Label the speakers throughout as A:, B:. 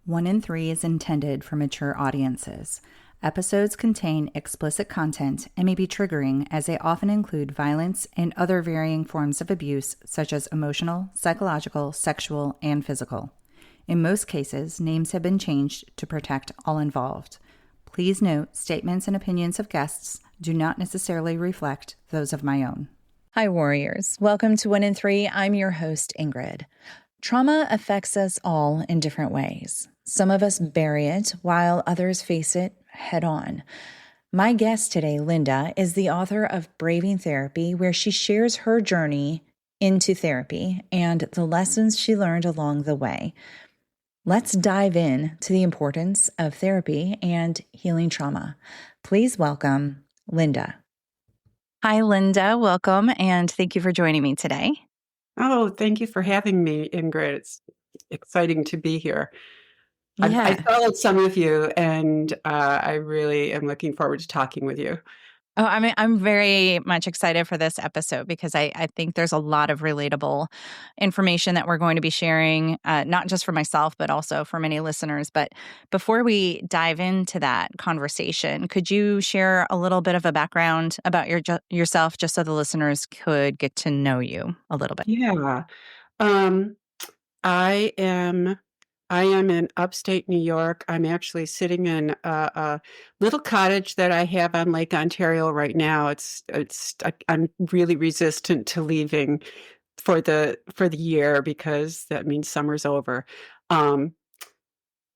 A: One in Three is intended for mature audiences. Episodes contain explicit content and may be triggering as they often include violence and other varying forms of abuse such as emotional, psychological, sexual, and physical. In most cases, names have been changed to protect all involved. Please note, statements and opinions of guests do not necessarily reflect those of my own. Hi, warriors. Welcome to One in Three. I'm your host, Ingrid. Trauma affects us all in different ways. Some of us bury it, while others face it head on. My guest today, Linda, is the author of Braving Therapy, where she shares her journey into therapy and the lessons she learned along the way. Let's dive in to the importance of therapy and healing trauma. Please welcome Linda. Hi, Linda. Welcome, and thank you for joining me today.
B: Oh, thank you for having me, Ingrid. It's exciting to be here.
A: Yeah.
B: I followed some of you, and I really am looking forward to talking with you.
A: Oh, I'm very much excited for this episode because I think there's a lot of relatable information that we're going to be sharing, not just for myself, but also for many listeners. But before we dive into that conversation, could you share a little bit of a background about yourself, just so the listeners could get to know you a little bit?
B: Yeah. Um, I am in upstate New York. I'm actually sitting in a little cottage that I have on Lake Ontario right now. I'm really resistant to leaving for the year because that means summer's over.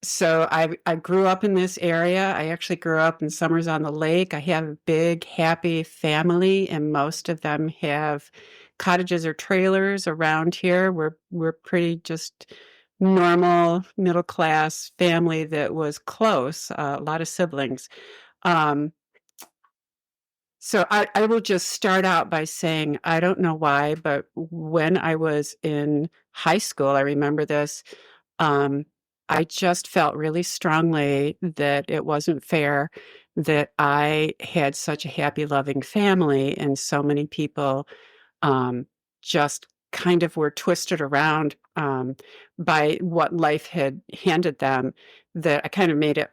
B: So I grew up in this area. I actually grew up in Summers on the Lake. I have a big, happy family, and most of them have cottages or trailers around here. We're pretty just normal middle class family that was close. A lot of siblings. Um, so I will just start out by saying I don't know why, but when I was in high school, I remember this. Um, I just felt really strongly that it wasn't fair that I had such a happy, loving family, and so many people just kind of were twisted around by what life had handed them, that I kind of made it.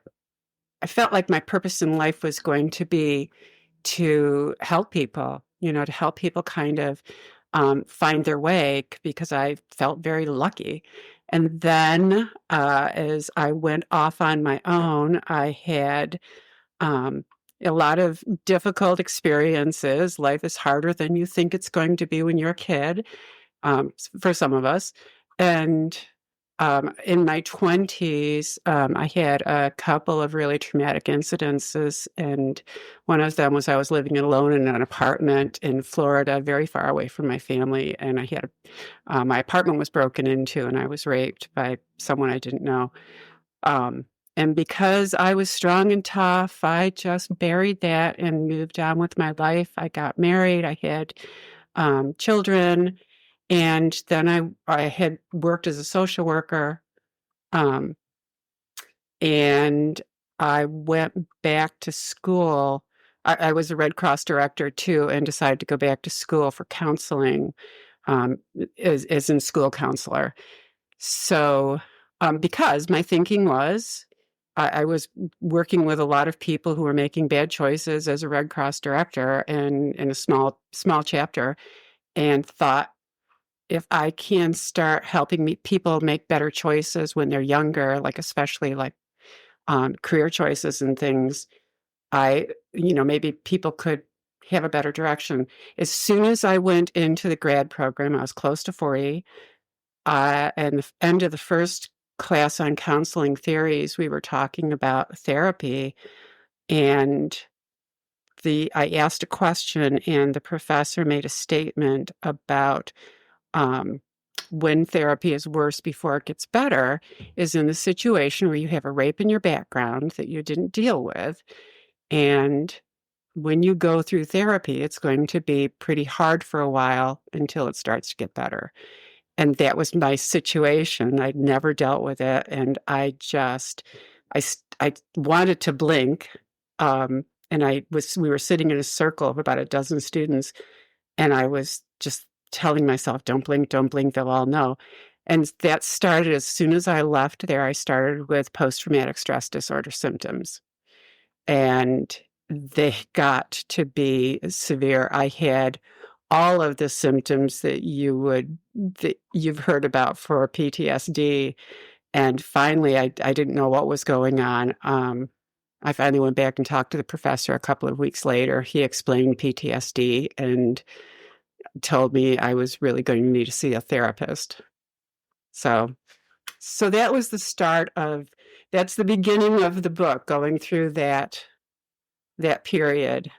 B: I felt like my purpose in life was going to be to help people, to help people kind of find their way, because I felt very lucky. And then as I went off on my own, I had a lot of difficult experiences. Life is harder than you think it's going to be when you're a kid, for some of us. And in my 20s, I had a couple of really traumatic incidences, and one of them was I was living alone in an apartment in Florida, very far away from my family, and my apartment was broken into, and I was raped by someone I didn't know. And because I was strong and tough, I just buried that and moved on with my life. I got married. I had children. And then I had worked as a social worker, um, and I went back to school. I was a Red Cross director too, and decided to go back to school for counseling, as in school counselor. So, because my thinking was, I was working with a lot of people who were making bad choices as a Red Cross director and in a small chapter, and thought, if I can start helping people make better choices when they're younger, like especially like career choices and things, maybe people could have a better direction. As soon as I went into the grad program, I was close to 40. And the end of the first class on counseling theories, we were talking about therapy, and I asked a question, and the professor made a statement about when therapy is worse before it gets better is in the situation where you have a rape in your background that you didn't deal with. And when you go through therapy, it's going to be pretty hard for a while until it starts to get better. And that was my situation. I'd never dealt with it. And I wanted to blink. And we were sitting in a circle of about a dozen students, and I was just telling myself, don't blink, they'll all know. And that started as soon as I left there. I started with post-traumatic stress disorder symptoms, and they got to be severe. I had all of the symptoms that you've heard about for PTSD. And finally, I didn't know what was going on. I finally went back and talked to the professor a couple of weeks later. He explained PTSD and told me I was really going to need to see a therapist. So that was the start of, that's the beginning of the book, going through that period.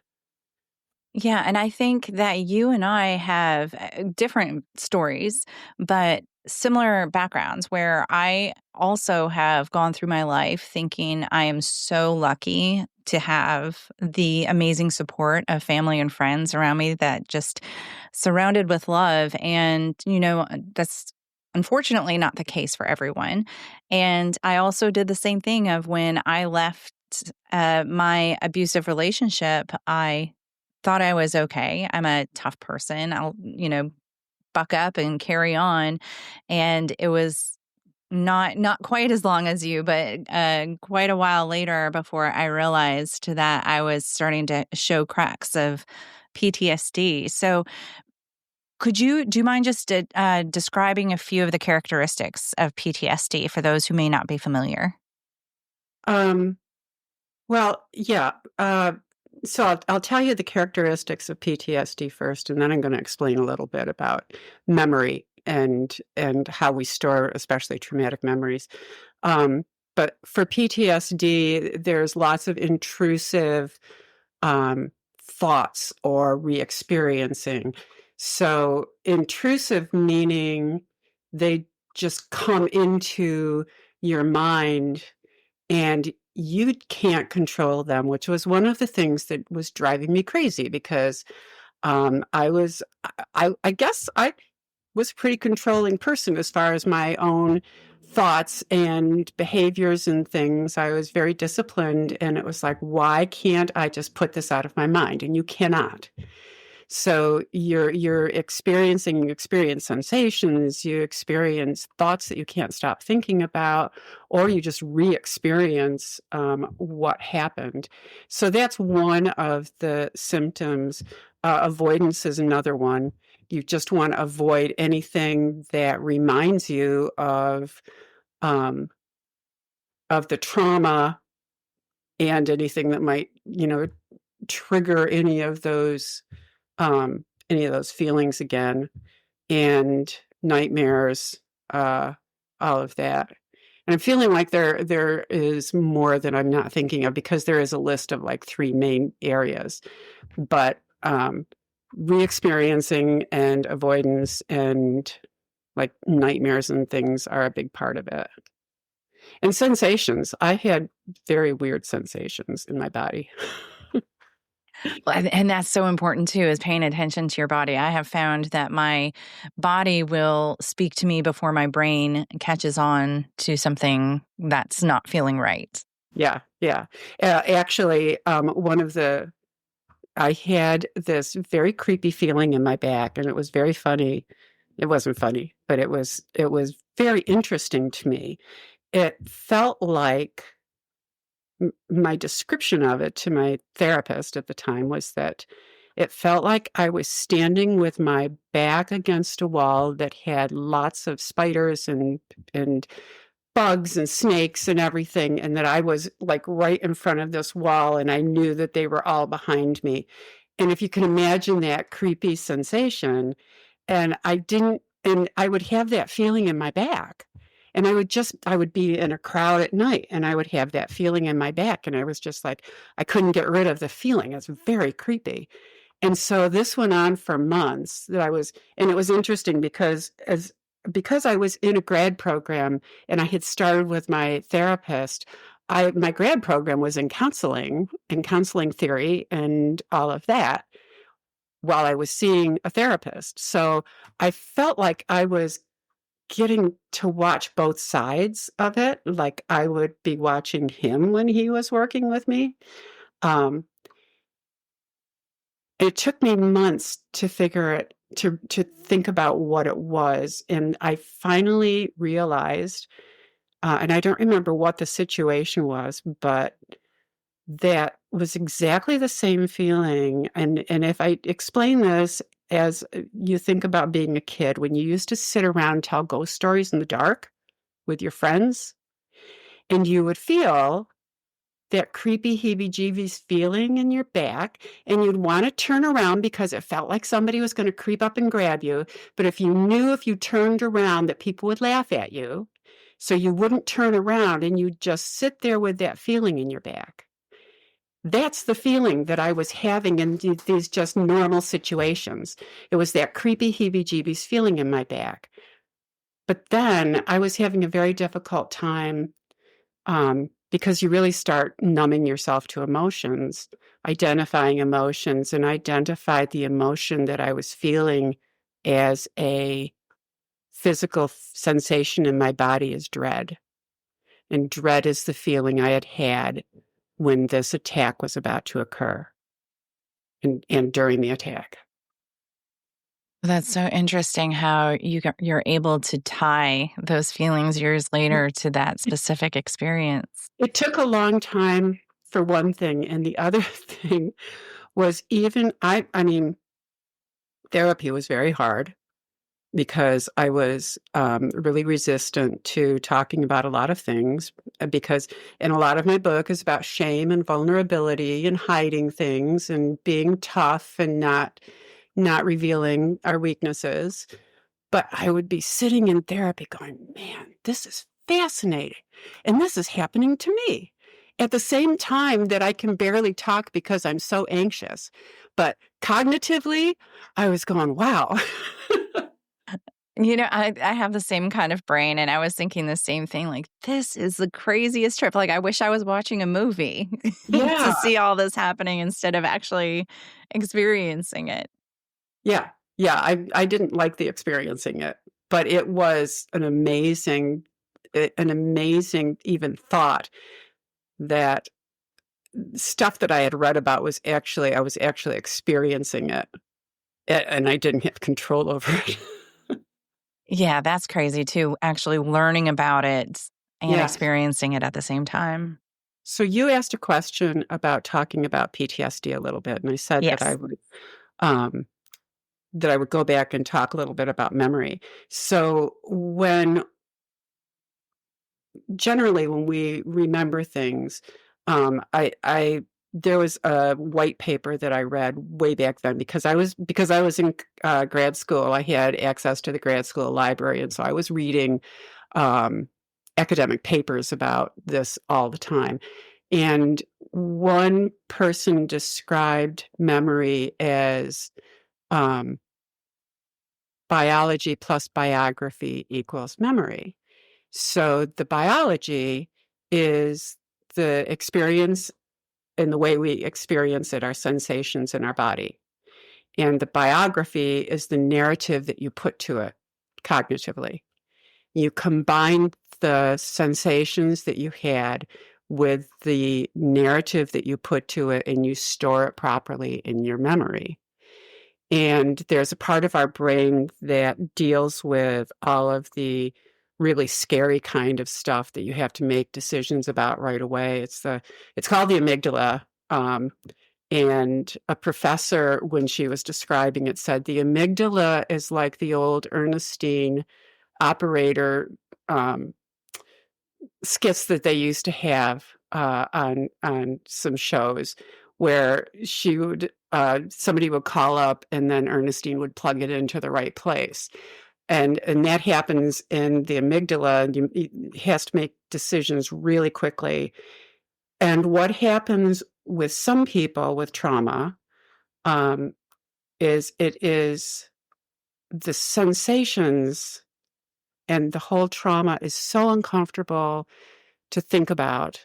C: Yeah, and I think that you and I have different stories, but similar backgrounds where I also have gone through my life thinking I am so lucky to have the amazing support of family and friends around me that just surrounded with love. And, that's unfortunately not the case for everyone. And I also did the same thing of when I left my abusive relationship, I thought I was okay. I'm a tough person. I'll, buck up and carry on. And it was not quite as long as you, but quite a while later before I realized that I was starting to show cracks of PTSD. So, do you mind just describing a few of the characteristics of PTSD for those who may not be familiar?
B: Um, well, yeah. So I'll tell you the characteristics of PTSD first, and then I'm going to explain a little bit about memory and how we store, especially traumatic memories. But for PTSD, there's lots of intrusive thoughts or re-experiencing. So intrusive meaning they just come into your mind and you can't control them, which was one of the things that was driving me crazy because I guess I was a pretty controlling person as far as my own thoughts and behaviors and things. I was very disciplined, and it was like, why can't I just put this out of my mind? And you cannot. So you experience sensations, you experience thoughts that you can't stop thinking about, or you just re-experience what happened. So that's one of the symptoms. Avoidance is another one. You just want to avoid anything that reminds you of the trauma and anything that might, trigger any of those feelings again, and nightmares, all of that. And I'm feeling like there is more that I'm not thinking of because there is a list of like 3 main areas, but re-experiencing and avoidance and like nightmares and things are a big part of it. And sensations. I had very weird sensations in my body.
C: Well, and that's so important too, is paying attention to your body. I have found that my body will speak to me before my brain catches on to something that's not feeling right.
B: Yeah, yeah. Actually, I had this very creepy feeling in my back, and it was very funny. It wasn't funny, but it was very interesting to me. It felt like my description of it to my therapist at the time was that it felt like I was standing with my back against a wall that had lots of spiders and bugs and snakes and everything, and that I was like right in front of this wall, and I knew that they were all behind me. And if you can imagine that creepy sensation, and I would have that feeling in my back. And I would be in a crowd at night and I would have that feeling in my back. And I was just like, I couldn't get rid of the feeling. It's very creepy. And so this went on for months and it was interesting because I was in a grad program and I had started with my therapist. My grad program was in counseling and counseling theory and all of that while I was seeing a therapist. So I felt like I was getting to watch both sides of it. Like I would be watching him when he was working with me. Um, it took me months to figure it to think about what it was. And I finally realized, and I don't remember what the situation was, but that was exactly the same feeling. And if I explain this as you think about being a kid, when you used to sit around and tell ghost stories in the dark with your friends, and you would feel that creepy heebie-jeebies feeling in your back, and you'd want to turn around because it felt like somebody was going to creep up and grab you. But if you knew if you turned around that people would laugh at you, so you wouldn't turn around and you'd just sit there with that feeling in your back. That's the feeling that I was having in these just normal situations. It was that creepy heebie-jeebies feeling in my back. But then I was having a very difficult time because you really start numbing yourself to emotions, identifying emotions, and identified the emotion that I was feeling as a physical sensation in my body as dread. And dread is the feeling I had when this attack was about to occur and during the attack.
C: That's so interesting how you're able to tie those feelings years later to that specific experience.
B: It took a long time for one thing. And the other thing was even, I mean, therapy was very hard because I was really resistant to talking about a lot of things because, and a lot of my book is about shame and vulnerability and hiding things and being tough and not revealing our weaknesses. But I would be sitting in therapy going, man, this is fascinating. And this is happening to me at the same time that I can barely talk because I'm so anxious. But cognitively, I was going, wow.
C: I have the same kind of brain, and I was thinking the same thing, like, this is the craziest trip. Like, I wish I was watching a movie
B: Yeah.
C: to see all this happening instead of actually experiencing it.
B: Yeah. Yeah. I didn't like the experiencing it, but it was an amazing even thought that stuff that I had read about I was actually experiencing it, and I didn't have control over it.
C: Yeah, that's crazy too, actually learning about it and
B: Yeah.
C: experiencing it at the same time.
B: So you asked a question about talking about PTSD a little bit, and I said that
C: Yes.
B: um, I would go back and talk a little bit about memory. So generally when we remember things, I there was a white paper that I read way back then because I was in grad school. I had access to the grad school library, and so I was reading academic papers about this all the time. And one person described memory as biology plus biography equals memory. So the biology is the experience and the way we experience it, our sensations in our body. And the biography is the narrative that you put to it cognitively. You combine the sensations that you had with the narrative that you put to it, and you store it properly in your memory. And there's a part of our brain that deals with all of the really scary kind of stuff that you have to make decisions about right away. It's called the amygdala. And a professor, when she was describing it, said the amygdala is like the old Ernestine operator skits that they used to have on some shows where she would somebody would call up and then Ernestine would plug it into the right place. And that happens in the amygdala. It has to make decisions really quickly. And what happens with some people with trauma is it is the sensations, and the whole trauma is so uncomfortable to think about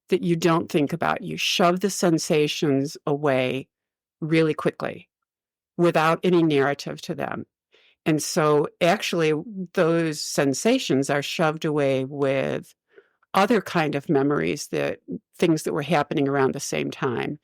B: that you don't think about. You shove the sensations away really quickly without any narrative to them. And so actually those sensations are shoved away with other kind of memories, that things that were happening around the same time.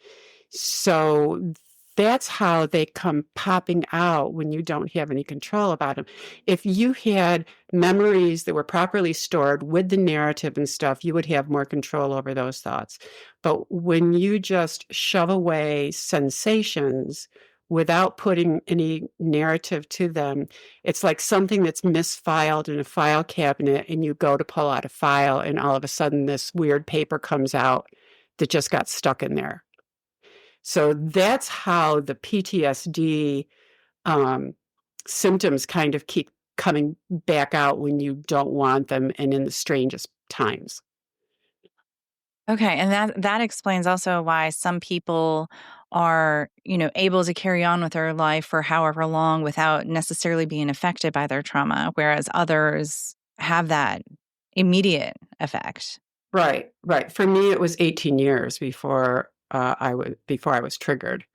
B: So that's how they come popping out when you don't have any control about them. If you had memories that were properly stored with the narrative and stuff, you would have more control over those thoughts. But when you just shove away sensations without putting any narrative to them, it's like something that's misfiled in a file cabinet, and you go to pull out a file, and all of a sudden this weird paper comes out that just got stuck in there. So that's how the PTSD symptoms kind of keep coming back out when you don't want them and in the strangest times.
C: Okay, and that explains also why some people are, able to carry on with their life for however long without necessarily being affected by their trauma, whereas others have that immediate effect.
B: Right. For me, it was 18 years before I was triggered.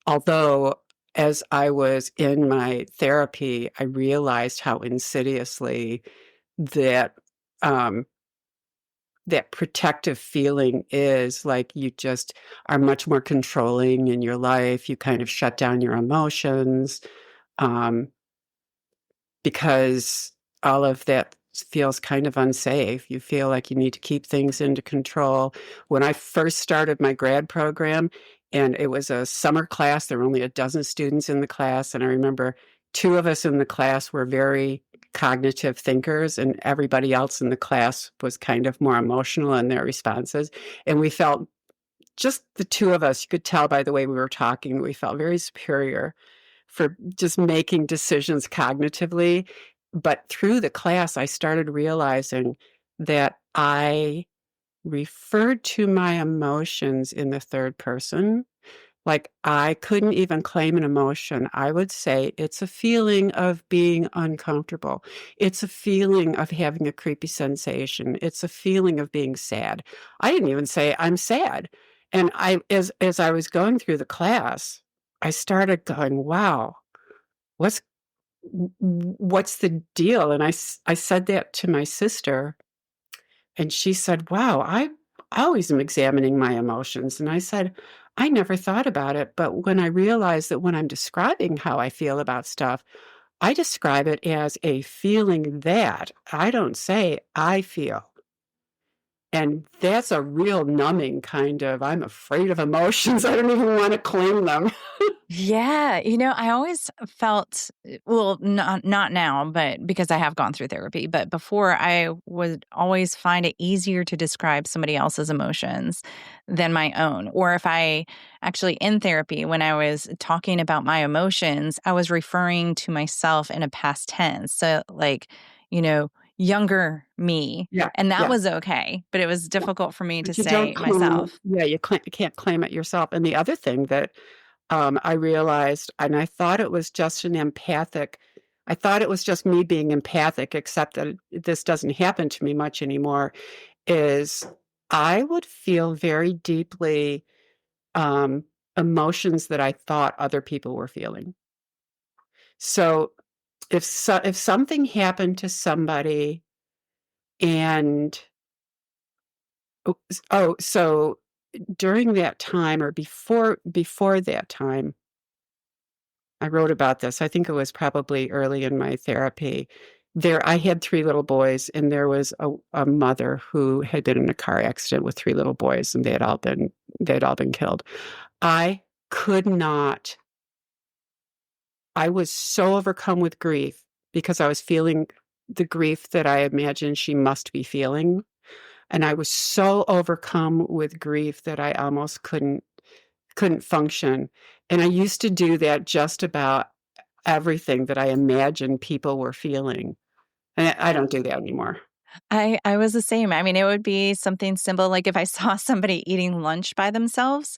B: Although, as I was in my therapy, I realized how insidiously that that protective feeling is. Like, you just are much more controlling in your life. You kind of shut down your emotions because all of that feels kind of unsafe. You feel like you need to keep things into control. When I first started my grad program, and it was a summer class, there were only a dozen students in the class. And I remember two of us in the class were very cognitive thinkers, and everybody else in the class was kind of more emotional in their responses. And we felt, just the two of us, you could tell by the way we were talking, we felt very superior for just making decisions cognitively. But through the class, I started realizing that I referred to my emotions in the third person. Like, I couldn't even claim an emotion. I would say it's a feeling of being uncomfortable. It's a feeling of having a creepy sensation. It's a feeling of being sad. I didn't even say I'm sad. And as I was going through the class, I started going, wow, what's the deal? And I said that to my sister, and she said, wow, I always am examining my emotions. And I said, I never thought about it. But when I realized that when I'm describing how I feel about stuff, I describe it as a feeling that I don't say I feel. And that's a real numbing kind of, I'm afraid of emotions. I don't even want to claim them.
C: Yeah, I always felt, well, not now, but because I have gone through therapy, but before I would always find it easier to describe somebody else's emotions than my own. Or if I actually in therapy, when I was talking about my emotions, I was referring to myself in a past tense. So like, younger me.
B: Yeah.
C: And that
B: Yeah.
C: was okay, but it was difficult for me to
B: But you
C: say
B: don't claim,
C: myself.
B: yeah, you can't claim it yourself. And the other thing that I realized, and I thought it was just I thought it was just me being empathic, except that this doesn't happen to me much anymore, is I would feel very deeply emotions that I thought other people were feeling. So if something happened to somebody, and so during that time, or before that time, I wrote about this. I think it was probably early in my therapy. I had three little boys, and there was a mother who had been in a car accident with three little boys, and they had all been killed. I could not. I was so overcome with grief because I was feeling the grief that I imagined she must be feeling, and I was so overcome with grief that I almost couldn't function. And I used to do that just about everything that I imagined people were feeling. And I don't do that anymore.
C: I was the same. I mean, it would be something simple, like if I saw somebody eating lunch by themselves,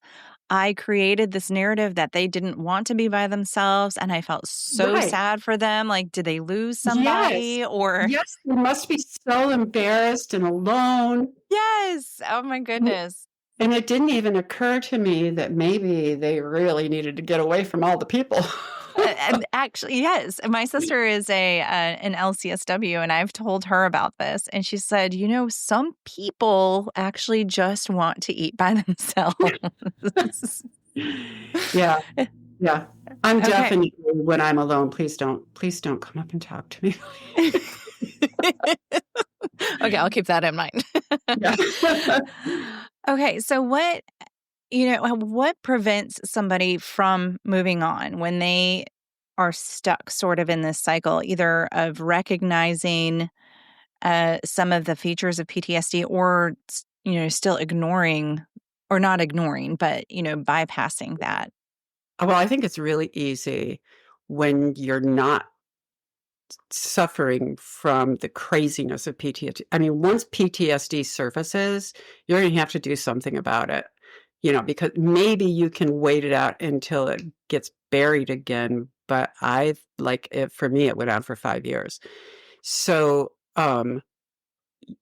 C: I created this narrative that they didn't want to be by themselves, and I felt so
B: Right.
C: sad for them, like, did they lose
B: Yes.
C: somebody? Or
B: Yes, they must be so embarrassed and alone.
C: yes, oh my goodness.
B: And it didn't even occur to me that maybe they really needed to get away from all the people.
C: And actually, yes, my sister is an LCSW, and I've told her about this, and she said, some people actually just want to eat by themselves.
B: Yeah. Yeah. I'm
C: Okay.
B: definitely, when I'm alone, please don't come up and talk to me.
C: Okay, I'll keep that in mind.
B: Yeah.
C: Okay, so what prevents somebody from moving on when they are stuck sort of in this cycle, either of recognizing some of the features of PTSD or, still ignoring or not ignoring, but, bypassing that?
B: Well, I think it's really easy when you're not suffering from the craziness of PTSD. I mean, once PTSD surfaces, you're going to have to do something about it, because maybe you can wait it out until it gets buried again. But for me, it went on for 5 years. So,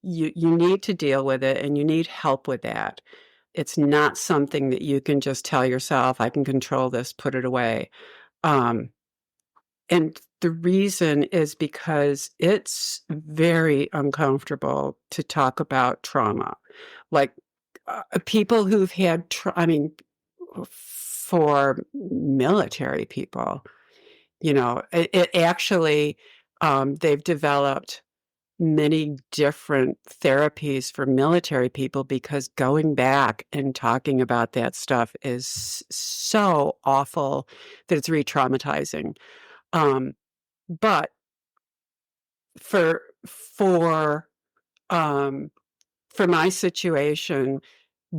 B: you need to deal with it and you need help with that. It's not something that you can just tell yourself, I can control this, put it away. Um, and the reason is because it's very uncomfortable to talk about trauma. Like people who've had, for military people, it actually, they've developed many different therapies for military people because going back and talking about that stuff is so awful that it's re-traumatizing. Um, but for for um, for my situation,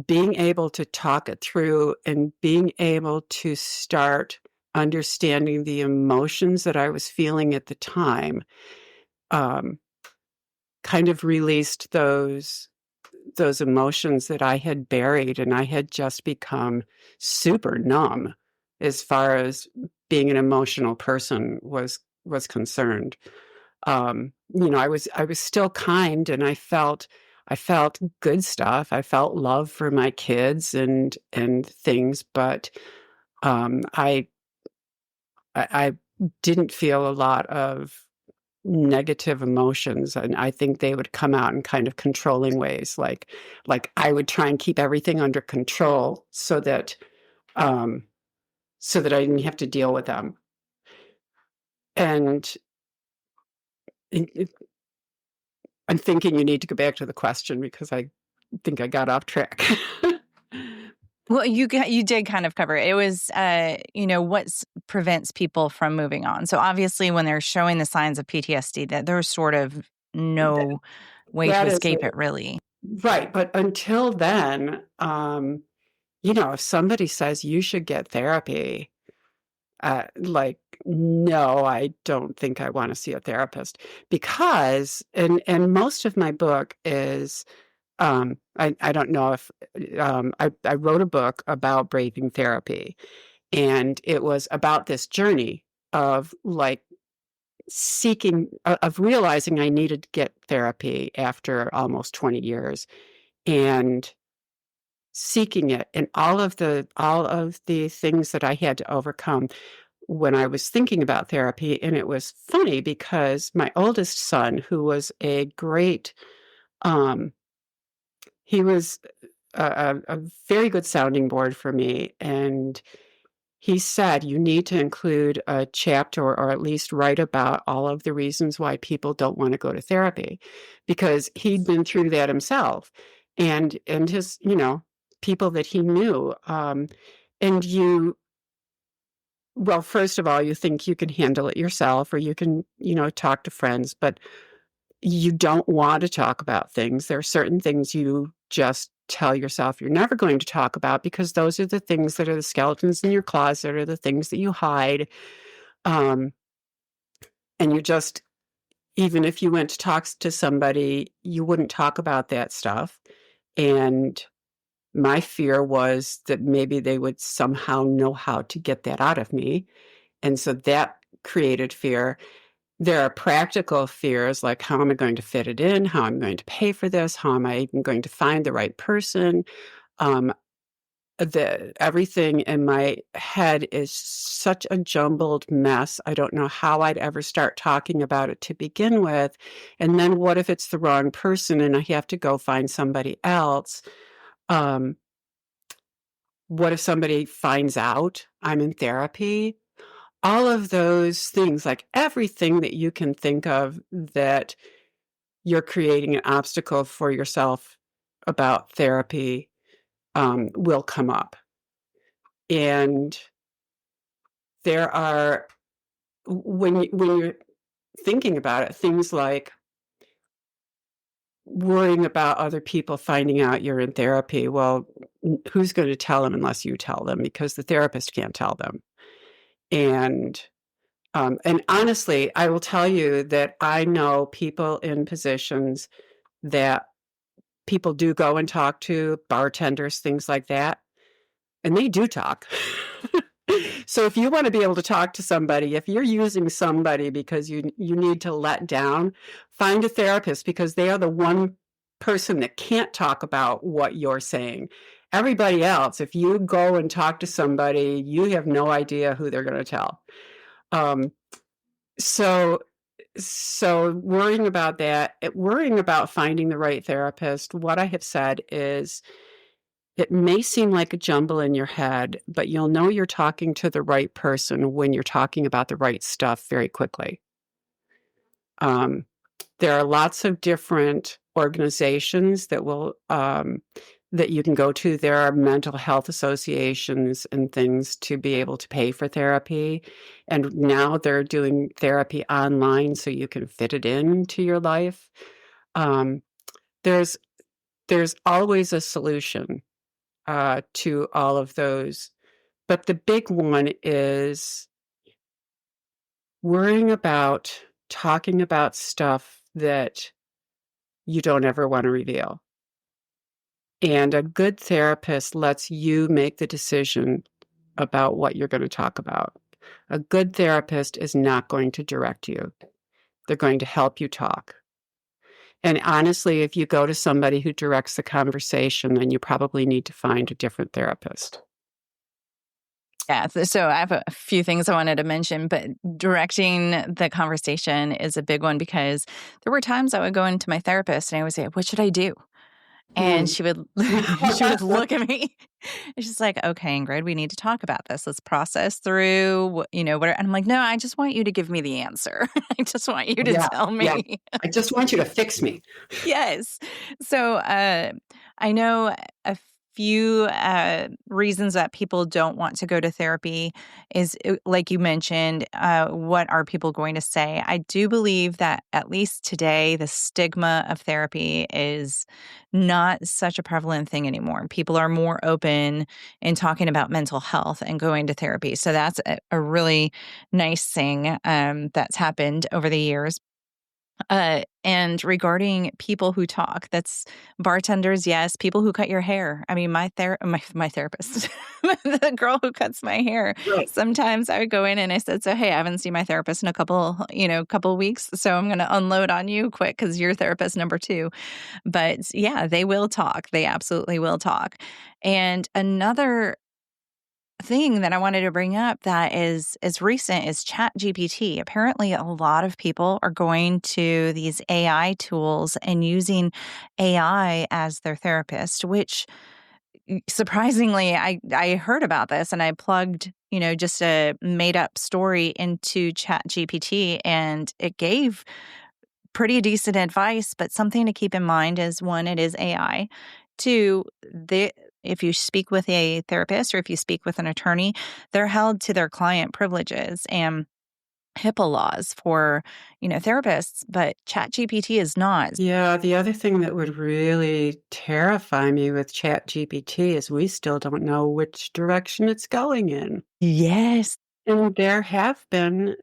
B: being able to talk it through and being able to start understanding the emotions that I was feeling at the time, um, kind of released those emotions that I had buried, and I had just become super numb as far as being an emotional person was concerned. I was still kind, and I felt good stuff. I felt love for my kids and things, but I didn't feel a lot of negative emotions, and I think they would come out in kind of controlling ways, like I would try and keep everything under control um so that I didn't have to deal with them. And it, I'm thinking you need to go back to the question because I think I got off track.
C: Well, you did kind of cover it. It was, what prevents people from moving on. So obviously, when they're showing the signs of PTSD, that there's sort of
B: that,
C: no way to
B: that is
C: escape
B: it.
C: it, really.
B: Right, but until then, if somebody says you should get therapy, like, no, I don't think I want to see a therapist because, and most of my book is, I don't know if, I wrote a book about breathing therapy, and it was about this journey of like of realizing I needed to get therapy after almost 20 years and seeking it and all of the things that I had to overcome when I was thinking about therapy. And it was funny because my oldest son, who was a great, um, he was a very good sounding board for me. And he said, you need to include a chapter or at least write about all of the reasons why people don't want to go to therapy, because he'd been through that himself and his, people that he knew. And well, first of all, you think you can handle it yourself or you can, talk to friends, but you don't want to talk about things. There are certain things you just tell yourself you're never going to talk about because those are the things that are the skeletons in your closet or the things that you hide. Um, and you just, even if you went to talk to somebody, you wouldn't talk about that stuff. And my fear was that maybe they would somehow know how to get that out of me. And so that created fear. There are practical fears like how am I going to fit it in? How am I going to pay for this? How am I even going to find the right person? Um, Everything in my head is such a jumbled mess. I don't know how I'd ever start talking about it to begin with. And then what if it's the wrong person and I have to go find somebody else? Um, What if somebody finds out I'm in therapy? All of those things, like everything that you can think of that you're creating an obstacle for yourself about therapy, will come up. And there are, when you're thinking about it, things like worrying about other people finding out you're in therapy. Well, who's going to tell them unless you tell them, because the therapist can't tell them. And honestly, I will tell you that I know people in positions that people do go and talk to, bartenders, things like that, and they do talk. So if you want to be able to talk to somebody, if you're using somebody because you need to let down, find a therapist, because they are the one person that can't talk about what you're saying. Everybody else, if you go and talk to somebody, you have no idea who they're going to tell. So worrying about that, worrying about finding the right therapist, what I have said is, it may seem like a jumble in your head, but you'll know you're talking to the right person when you're talking about the right stuff very quickly. There are lots of different organizations that will that you can go to. There are mental health associations and things to be able to pay for therapy. And now they're doing therapy online so you can fit it into your life. There's always a solution to all of those. But the big one is worrying about talking about stuff that you don't ever want to reveal. And a good therapist lets you make the decision about what you're going to talk about. A good therapist is not going to direct you. They're going to help you talk. And honestly, if you go to somebody who directs the conversation, then you probably need to find a different therapist.
C: Yeah. So I have a few things I wanted to mention, but directing the conversation is a big one, because there were times I would go into my therapist and I would say, "What should I do?" And she would look at me and she's like, "Okay, Ingrid, we need to talk about this. Let's process through, whatever." And I'm like, "No, I just want you to give me the answer. I just want you to tell me."
B: Yeah. I just want you to fix me.
C: Yes. So I know a few reasons that people don't want to go to therapy is, like you mentioned, what are people going to say? I do believe that at least today, the stigma of therapy is not such a prevalent thing anymore. People are more open in talking about mental health and going to therapy. So that's a really nice thing that's happened over the years. And regarding people who talk, that's bartenders, yes. People who cut your hair. I mean, my therapist, the girl who cuts my hair.
B: Right.
C: Sometimes I would go in and I said, "So, hey, I haven't seen my therapist in a couple weeks, so I'm going to unload on you quick because you're therapist number 2." But yeah, they will talk. They absolutely will talk. And another thing that I wanted to bring up that is recent is Chat GPT. Apparently, a lot of people are going to these AI tools and using AI as their therapist, which surprisingly, I heard about this and I plugged, just a made up story into Chat GPT and it gave pretty decent advice. But something to keep in mind is, one, it is AI. Two, if you speak with a therapist or if you speak with an attorney, they're held to their client privileges and HIPAA laws for, therapists, but ChatGPT is not.
B: Yeah, the other thing that would really terrify me with ChatGPT is we still don't know which direction it's going in.
C: Yes.
B: And there have been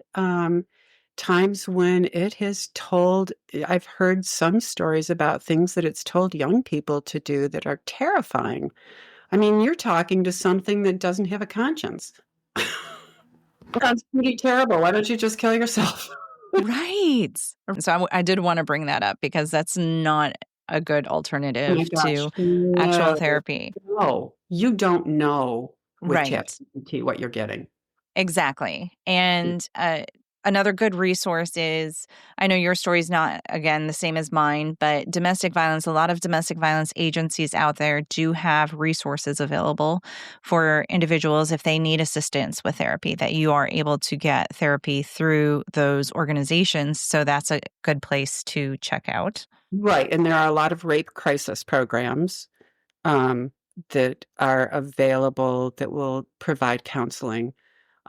B: times when it has told, I've heard some stories about things that it's told young people to do that are terrifying. I mean, you're talking to something that doesn't have a conscience. That's pretty terrible. Why don't you just kill yourself?
C: Right. So I did want to bring that up because that's not a good
B: Oh my
C: alternative
B: gosh,
C: to actual
B: no.
C: therapy.
B: No, you don't know with
C: Right.
B: ChatGPT what you're getting.
C: Exactly. And another good resource is, I know your story's not, again, the same as mine, but domestic violence, a lot of domestic violence agencies out there do have resources available for individuals if they need assistance with therapy, that you are able to get therapy through those organizations. So that's a good place to check out.
B: Right. And there are a lot of rape crisis programs um, that are available that will provide counseling.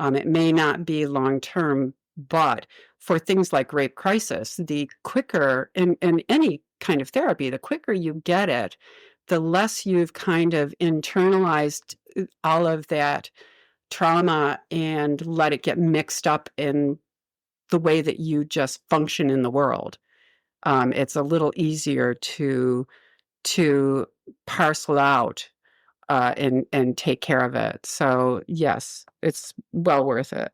B: It may not be long term, but for things like rape crisis, the quicker, in any kind of therapy, the quicker you get it, the less you've kind of internalized all of that trauma and let it get mixed up in the way that you just function in the world. It's a little easier to parcel out and take care of it. So yes, it's well worth it.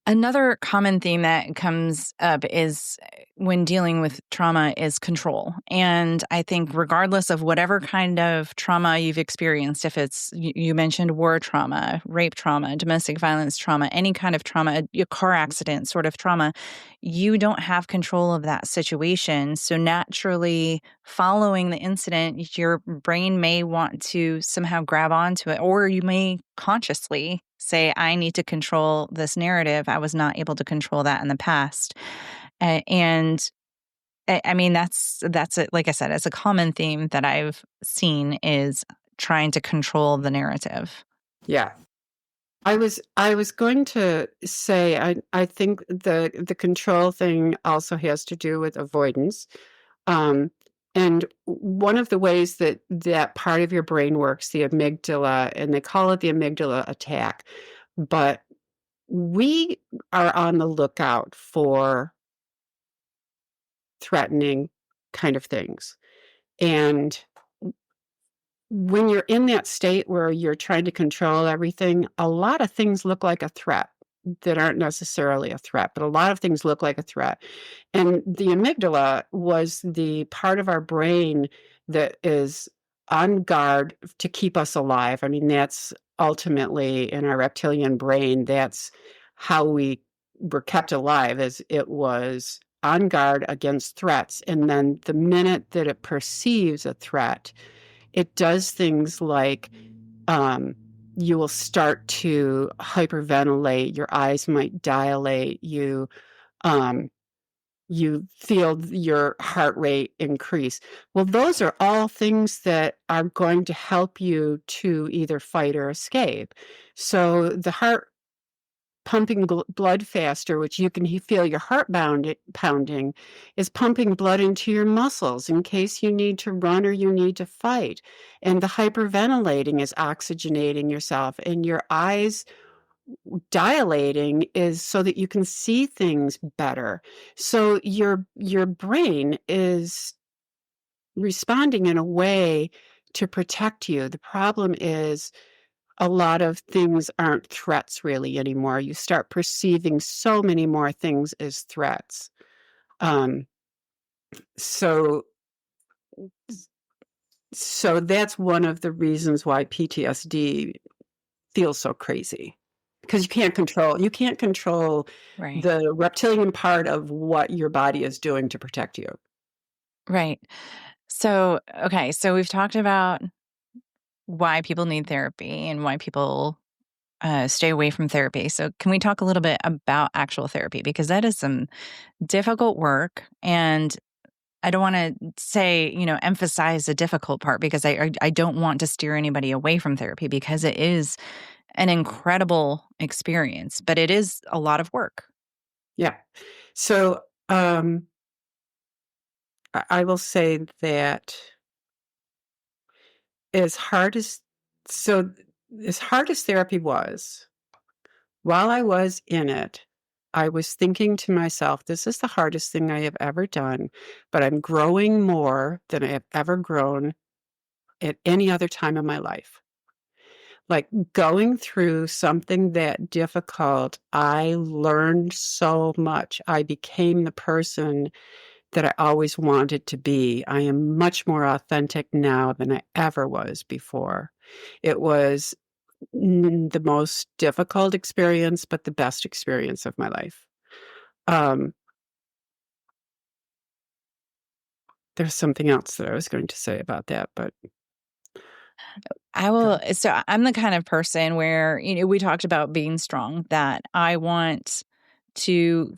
C: Another common theme that comes up is when dealing with trauma is control. And I think regardless of whatever kind of trauma you've experienced, if it's, you mentioned war trauma, rape trauma, domestic violence trauma, any kind of trauma, a car accident sort of trauma, you don't have control of that situation. So naturally, following the incident, your brain may want to somehow grab onto it, or you may consciously say, I need to control this narrative. I was not able to control that in the past. And I mean, that's it. Like I said, it's a common theme that I've seen is trying to control the narrative.
B: Yeah. I was going to say I think the control thing also has to do with avoidance. Um, and one of the ways that that part of your brain works, the amygdala, and they call it the amygdala attack, but we are on the lookout for threatening kind of things. And when you're in that state where you're trying to control everything, a lot of things look like a threat that aren't necessarily a threat, but a lot of things look like a threat. And the amygdala was the part of our brain that is on guard to keep us alive. I mean, that's ultimately in our reptilian brain, that's how we were kept alive, as it was on guard against threats. And then the minute that it perceives a threat, it does things like you will start to hyperventilate, your eyes might dilate, you feel your heart rate increase. Well, those are all things that are going to help you to either fight or escape. So the heart pumping blood faster, which you can feel your heart pounding, is pumping blood into your muscles in case you need to run or you need to fight. And the hyperventilating is oxygenating yourself, and your eyes dilating is so that you can see things better. So your brain is responding in a way to protect you. The problem is a lot of things aren't threats really anymore. You start perceiving so many more things as threats. Um, so, so that's one of the reasons why PTSD feels so crazy, because you can't control
C: Right.
B: the reptilian part of what your body is doing to protect you.
C: Right. So, okay. So we've talked about why people need therapy and why people stay away from therapy. So, can we talk a little bit about actual therapy? Because that is some difficult work. And I don't want to say, emphasize the difficult part, because I don't want to steer anybody away from therapy, because it is an incredible experience, but it is a lot of work.
B: Yeah. So I will say that as hard as so as hard as therapy was, while I was in it, I was thinking to myself, this is the hardest thing I have ever done, but I'm growing more than I have ever grown at any other time in my life. Like going through something that difficult, I learned so much. I became the person that I always wanted to be. I am much more authentic now than I ever was before. It was the most difficult experience, but the best experience of my life. Um, there's something else that I was going to say about that, but
C: I will. So I'm the kind of person where, we talked about being strong, that I want to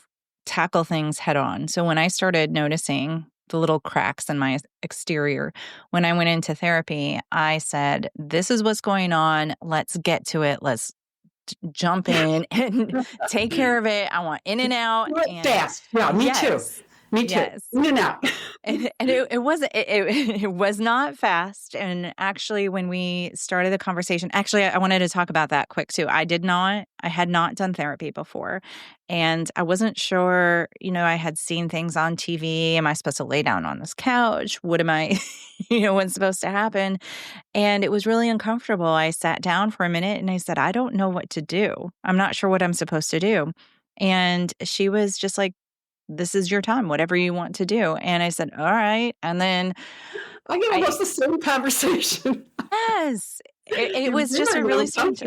C: tackle things head on. So when I started noticing the little cracks in my exterior, when I went into therapy, I said, this is what's going on. Let's get to it. Let's jump in and take care of it. I want in and out.
B: do it
C: And
B: fast. Yeah, me too.
C: yes,
B: Me too.
C: yes.
B: In and out.
C: And it wasn't it was not fast. And actually, when we started the conversation, actually, I wanted to talk about that quick too. I had not done therapy before, and I wasn't sure. I had seen things on TV. Am I supposed to lay down on this couch? What am I? What's supposed to happen? And it was really uncomfortable. I sat down for a minute and I said, I don't know what to do. I'm not sure what I'm supposed to do. And she was just like, this is your time, whatever you want to do. And I said, all right. And then
B: I get almost the same conversation.
C: yes, it was just a really strange.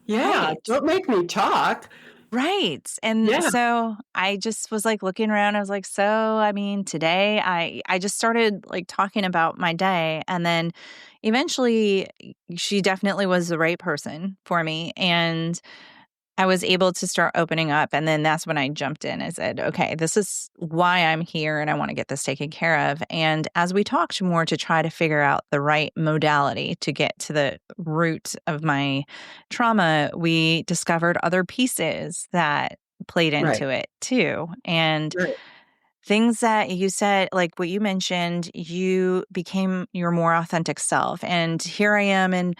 B: Yeah,
C: Right.
B: don't make me talk.
C: Right. And so I just was like looking around. I was like, so, I mean, today I just started like talking about my day. And then eventually she definitely was the right person for me. And I was able to start opening up. And then that's when I jumped in and said, okay, this is why I'm here and I want to get this taken care of. And as we talked more to try to figure out the right modality to get to the root of my trauma, we discovered other pieces that played into it too. And things that you said, like what you mentioned, you became your more authentic self. And here I am in,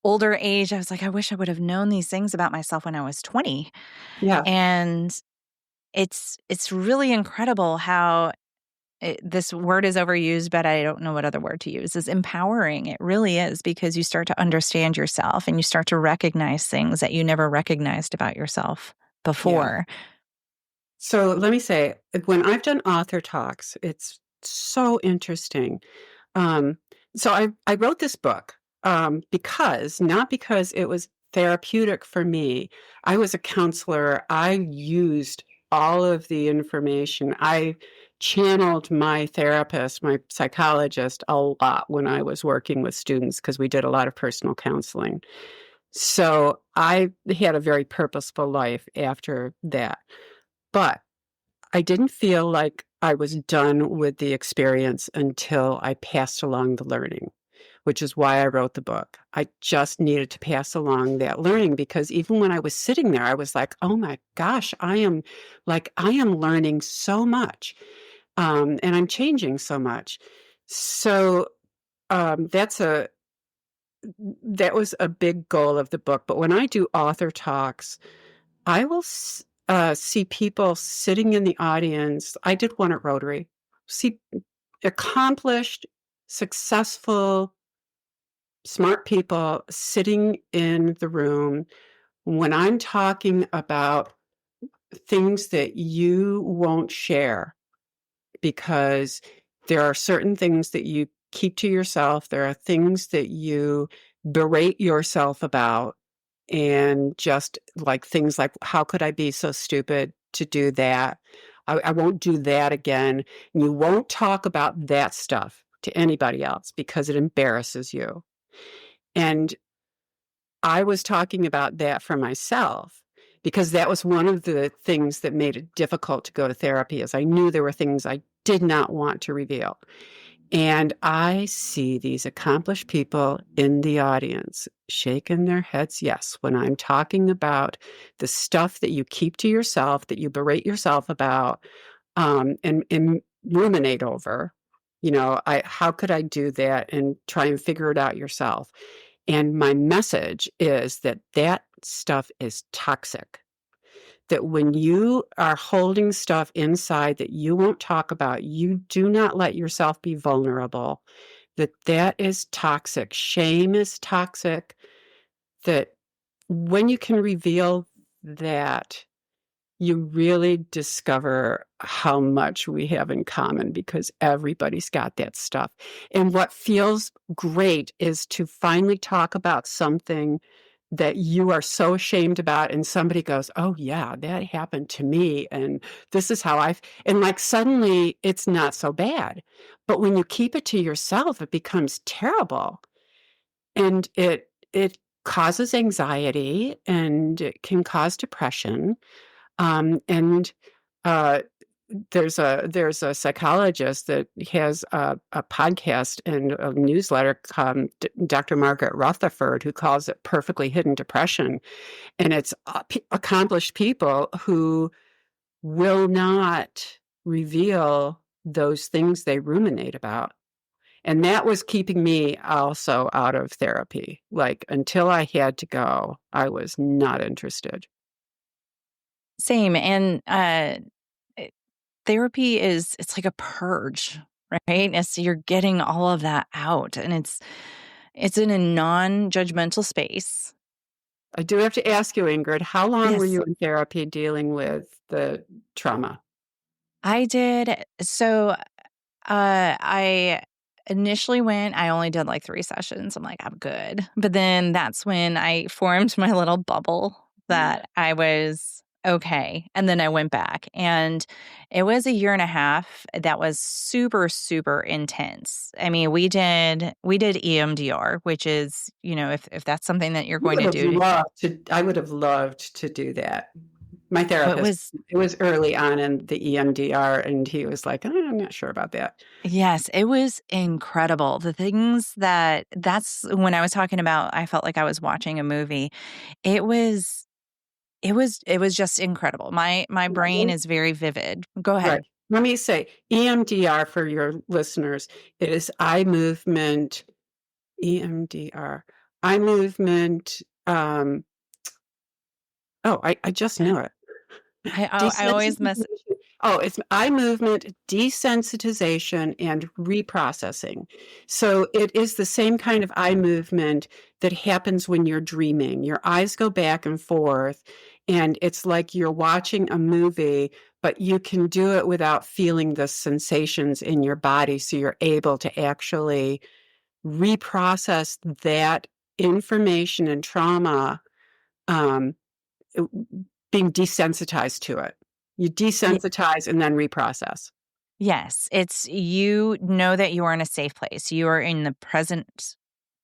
C: older age. I was like, I wish I would have known these things about myself when I was 20.
B: Yeah.
C: And it's really incredible how this word is overused, but I don't know what other word to use, is empowering. It really is, because you start to understand yourself and you start to recognize things that you never recognized about yourself before.
B: Yeah. So let me say, when I've done author talks, it's so interesting. So I wrote this book not because it was therapeutic for me. I was a counselor. I used all of the information. I channeled my therapist, my psychologist, a lot when I was working with students, because we did a lot of personal counseling. So I had a very purposeful life after that. But I didn't feel like I was done with the experience until I passed along the learning, which is why I wrote the book. I just needed to pass along that learning, because even when I was sitting there, I was like, oh my gosh, I am learning so much, and I'm changing so much. So that was a big goal of the book. But when I do author talks, I will see people sitting in the audience. I did one at Rotary. See accomplished, successful, smart people sitting in the room when I'm talking about things that you won't share, because there are certain things that you keep to yourself. There are things that you berate yourself about, and just like things like, how could I be so stupid to do that? I won't do that again. And you won't talk about that stuff to anybody else because it embarrasses you. And I was talking about that for myself, because that was one of the things that made it difficult to go to therapy, is I knew there were things I did not want to reveal. And I see these accomplished people in the audience shaking their heads yes when I'm talking about the stuff that you keep to yourself, that you berate yourself about, and ruminate over. How could I do that, and try and figure it out yourself? And my message is that stuff is toxic. That when you are holding stuff inside that you won't talk about, you do not let yourself be vulnerable, that is toxic. Shame is toxic. That when you can reveal that, you really discover how much we have in common, because everybody's got that stuff. And what feels great is to finally talk about something that you are so ashamed about, and somebody goes, oh yeah, that happened to me, and this is how and like suddenly it's not so bad. But when you keep it to yourself, it becomes terrible, and it causes anxiety, and it can cause depression. And uh, there's a psychologist that has a podcast and a newsletter, Dr. Margaret Rutherford, who calls it perfectly hidden depression. And it's accomplished people who will not reveal those things they ruminate about. And that was keeping me also out of therapy. Like until I had to go, I was not interested.
C: Same. And therapy it's like a purge, right? And so you're getting all of that out, and it's in a non-judgmental space.
B: I do have to ask you, Ingrid, how long were
C: Yes.
B: you in therapy dealing with the trauma?
C: I did. So I initially went, I only did like 3 sessions. I'm like, I'm good. But then that's when I formed my little bubble that I was okay. And then I went back, and it was a year and a half that was super, super intense. I mean, we did EMDR, which is, if that's something that you're going to do.
B: I would have loved to do that. My
C: But
B: therapist, it was early on in the EMDR, and he was like, I'm not sure about that.
C: Yes, it was incredible. The things that's when I was talking about, I felt like I was watching a movie. It was it was just incredible. My brain is very vivid. Go
B: Right.
C: ahead.
B: Let me say EMDR for your listeners. It is eye movement, EMDR, eye movement. I just knew it.
C: I always mess.
B: Desensitization. Oh, it's eye movement, desensitization, and reprocessing. So it is the same kind of eye movement that happens when you're dreaming. Your eyes go back and forth, and it's like you're watching a movie, but you can do it without feeling the sensations in your body. So you're able to actually reprocess that information and trauma, um, being desensitized to it. You desensitize and then reprocess.
C: Yes, it's you know that you are in a safe place. You are in the present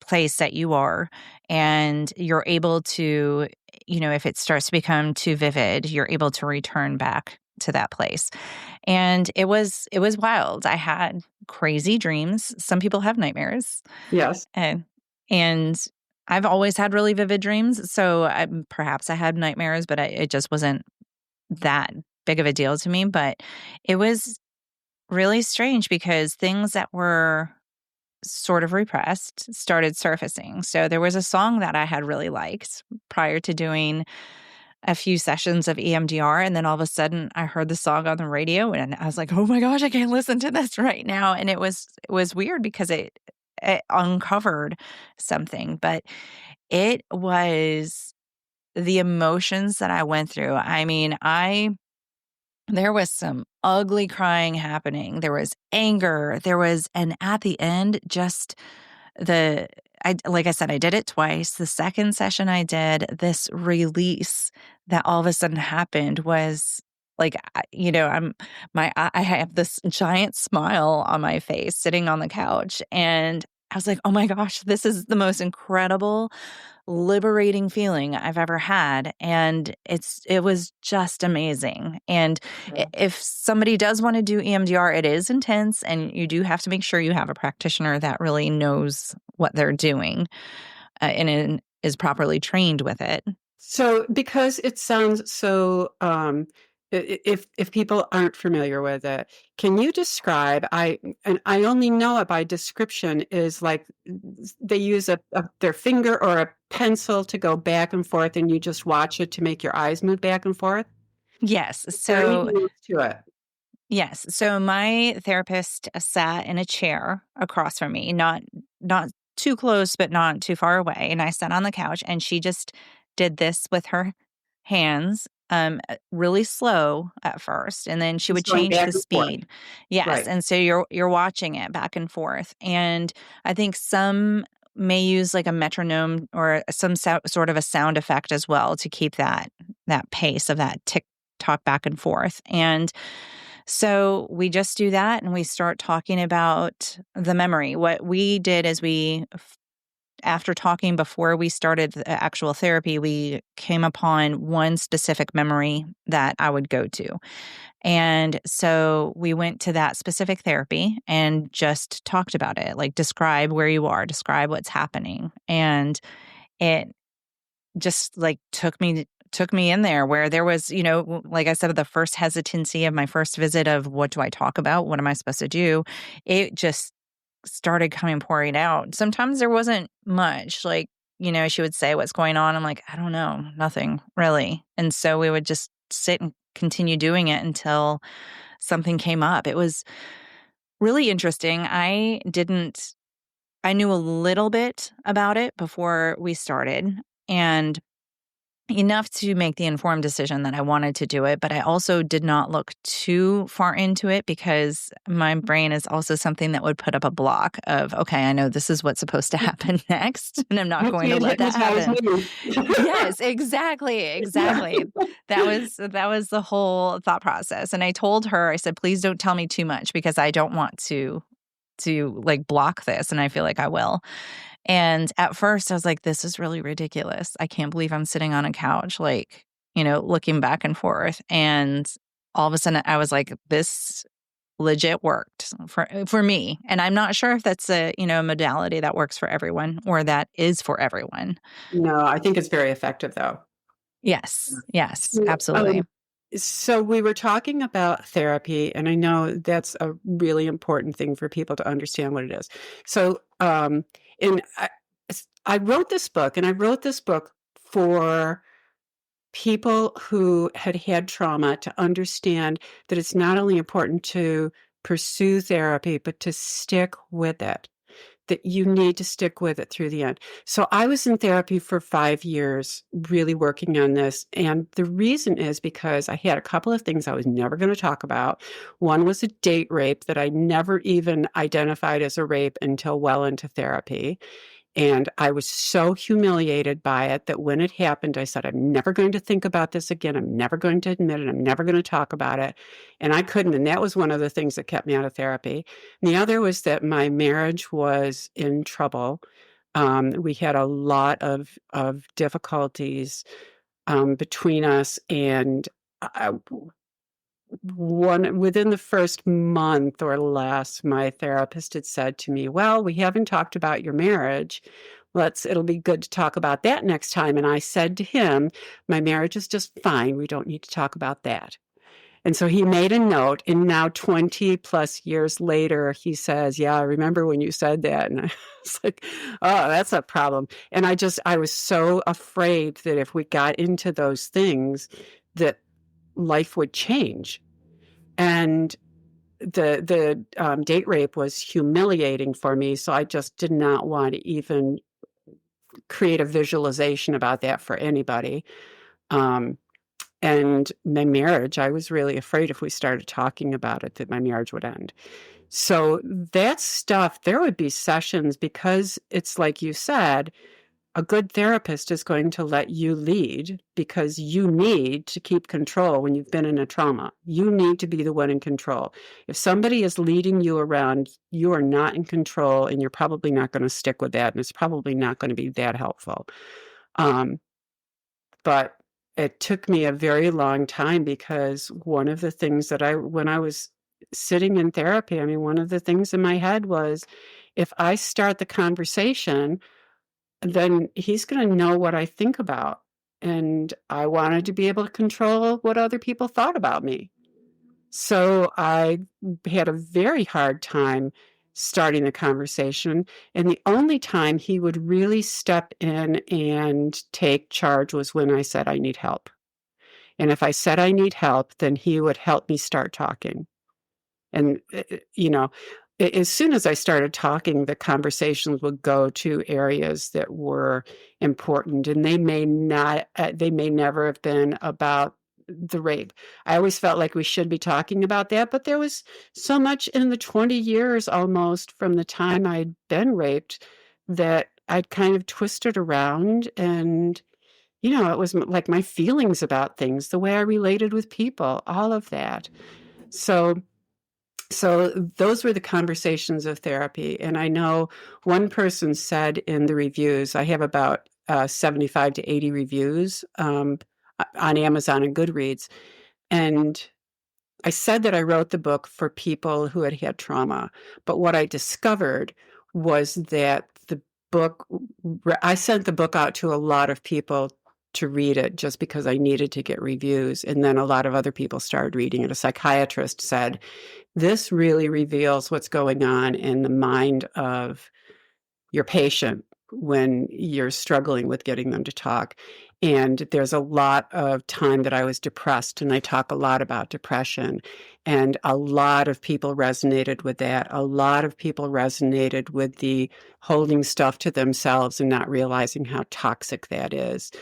C: place that you are, and you're able to, if it starts to become too vivid, you're able to return back to that place. And it was wild. I had crazy dreams. Some people have nightmares.
B: Yes.
C: And I've always had really vivid dreams, so perhaps I had nightmares, but it just wasn't that big of a deal to me. But it was really strange because things that were sort of repressed started surfacing. So there was a song that I had really liked prior to doing a few sessions of EMDR, and then all of a sudden I heard the song on the radio, and I was like, "Oh my gosh, I can't listen to this right now." And it was weird because it uncovered something, but it was the emotions that I went through. I mean, there was some ugly crying happening. There was anger. And at the end, just like I said, I did it twice. The second session I did, this release that all of a sudden happened was like, I have this giant smile on my face sitting on the couch. And I was like, oh my gosh, this is the most incredible liberating feeling I've ever had, and it was just amazing. And if somebody does want to do EMDR, it is intense, and you do have to make sure you have a practitioner that really knows what they're doing, and is properly trained with it.
B: So because it sounds so, if people aren't familiar with it, can you describe, and I only know it by description, is like they use their finger or a pencil to go back and forth, and you just watch it to make your eyes move back and forth?
C: Yes.
B: Is there any rules to it?
C: Yes. So my therapist sat in a chair across from me, not too close, but not too far away. And I sat on the couch, and she just did this with her hands, really slow at first, and then she would
B: Just going
C: change
B: back
C: the
B: and forth.
C: speed. Yes,
B: Right.
C: and so you're watching it back and forth. And I think some may use like a metronome or some sort of a sound effect as well to keep that pace of that tick tock back and forth. And so we just do that and we start talking about the memory. What we did is after talking before we started the actual therapy, we came upon one specific memory that I would go to. And so we went to that specific therapy and just talked about it, like describe where you are, describe what's happening. And it just like took me in there where there was, like I said, the first hesitancy of my first visit of what do I talk about? What am I supposed to do? It just started pouring out. Sometimes there wasn't much, like, she would say what's going on. I'm like, I don't know, nothing really. And so we would just sit and continue doing it until something came up. It was really interesting. I knew a little bit about it before we started, and enough to make the informed decision that I wanted to do it, but I also did not look too far into it because my brain is also something that would put up a block of, okay, I know this is what's supposed to happen next, and I'm not going to let that happen. Yes, exactly. That was the whole thought process. And I told her, I said, please don't tell me too much because I don't want to like block this, and I feel like I will. And at first I was like, this is really ridiculous. I can't believe I'm sitting on a couch, like, looking back and forth. And all of a sudden I was like, this legit worked for me. And I'm not sure if that's a modality that works for everyone or that is for everyone.
B: No, I think it's very effective though.
C: Yes, absolutely.
B: So we were talking about therapy, and I know that's a really important thing for people to understand what it is. So, and I wrote this book, and I wrote this book for people who had trauma to understand that it's not only important to pursue therapy, but to stick with it. That you need to stick with it through the end. So I was in therapy for 5 years, really working on this. And the reason is because I had a couple of things I was never going to talk about. One was a date rape that I never even identified as a rape until well into therapy. And I was so humiliated by it that when it happened, I said, I'm never going to think about this again. I'm never going to admit it. I'm never going to talk about it. And I couldn't. And that was one of the things that kept me out of therapy. And the other was that my marriage was in trouble. We had a lot of difficulties between us. And within the first month or less, my therapist had said to me, well, we haven't talked about your marriage. It'll be good to talk about that next time. And I said to him, my marriage is just fine. We don't need to talk about that. And so he made a note, and now 20 plus years later, he says, yeah, I remember when you said that. And I was like, oh, that's a problem. And I was so afraid that if we got into those things, that life would change. And the date rape was humiliating for me. So I just did not want to even create a visualization about that for anybody. And my marriage, I was really afraid if we started talking about it, that my marriage would end. So that stuff, there would be sessions because it's like you said, a good therapist is going to let you lead because you need to keep control when you've been in a trauma. You need to be the one in control. If somebody is leading you around, you are not in control, and you're probably not going to stick with that, and it's probably not going to be that helpful. But it took me a very long time because one of the things that when I was sitting in therapy, I mean, one of the things in my head was, if I start the conversation, then he's going to know what I think about. And I wanted to be able to control what other people thought about me. So I had a very hard time starting the conversation. And the only time he would really step in and take charge was when I said, I need help. And if I said I need help, then he would help me start talking. And, as soon as I started talking, the conversations would go to areas that were important, and they may never have been about the rape. I always felt like we should be talking about that, but there was so much in the 20 years almost from the time I'd been raped that I'd kind of twisted around, and, it was like my feelings about things, the way I related with people, all of that. So those were the conversations of therapy. And I know one person said in the reviews, I have about 75 to 80 reviews on Amazon and Goodreads. And I said that I wrote the book for people who had had trauma. But what I discovered was that the book, I sent the book out to a lot of people to read it just because I needed to get reviews. And then a lot of other people started reading it. A psychiatrist said, this really reveals what's going on in the mind of your patient when you're struggling with getting them to talk. And there's a lot of time that I was depressed, and I talk a lot about depression. And a lot of people resonated with that. A lot of people resonated with the holding stuff to themselves and not realizing how toxic that is.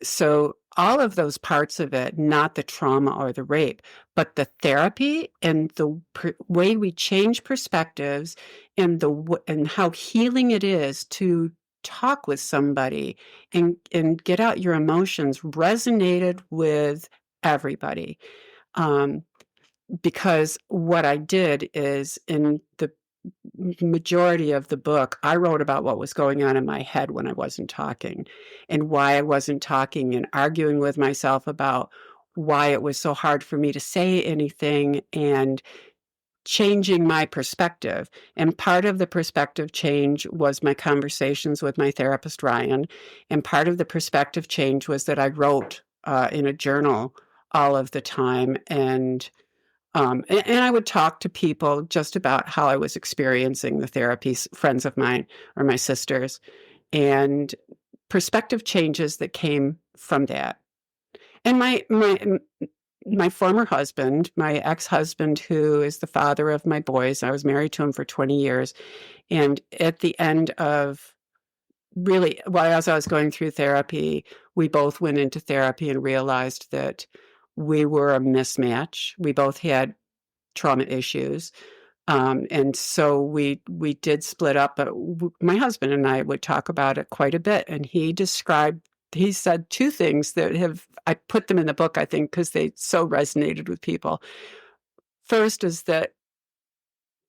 B: So all of those parts of it, not the trauma or the rape, but the therapy and the way we change perspectives and and how healing it is to talk with somebody and get out your emotions resonated with everybody. Because what I did is, in the majority of the book, I wrote about what was going on in my head when I wasn't talking, and why I wasn't talking, and arguing with myself about why it was so hard for me to say anything, and changing my perspective. And part of the perspective change was my conversations with my therapist, Ryan. And part of the perspective change was that I wrote in a journal all of the time. And I would talk to people just about how I was experiencing the therapy, friends of mine or my sisters, and perspective changes that came from that. And my former husband, my ex-husband, who is the father of my boys, I was married to him for 20 years. And at the end of as I was going through therapy, we both went into therapy and realized that we were a mismatch. We both had trauma issues. And so we did split up, but my husband and I would talk about it quite a bit. And he said two things that I put them in the book, I think, because they so resonated with people. First is that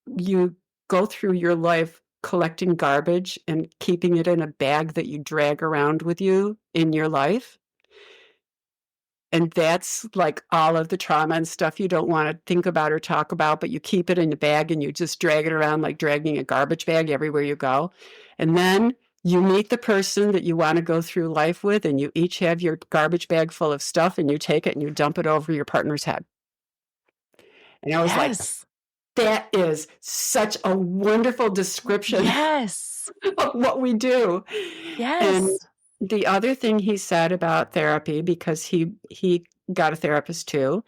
B: you go through your life collecting garbage and keeping it in a bag that you drag around with you in your life. And that's like all of the trauma and stuff you don't want to think about or talk about, but you keep it in the bag and you just drag it around like dragging a garbage bag everywhere you go. And then you meet the person that you want to go through life with, and you each have your garbage bag full of stuff, and you take it and you dump it over your partner's head. And I was like, that is such a wonderful description of what we do. And the other thing he said about therapy, because he got a therapist too,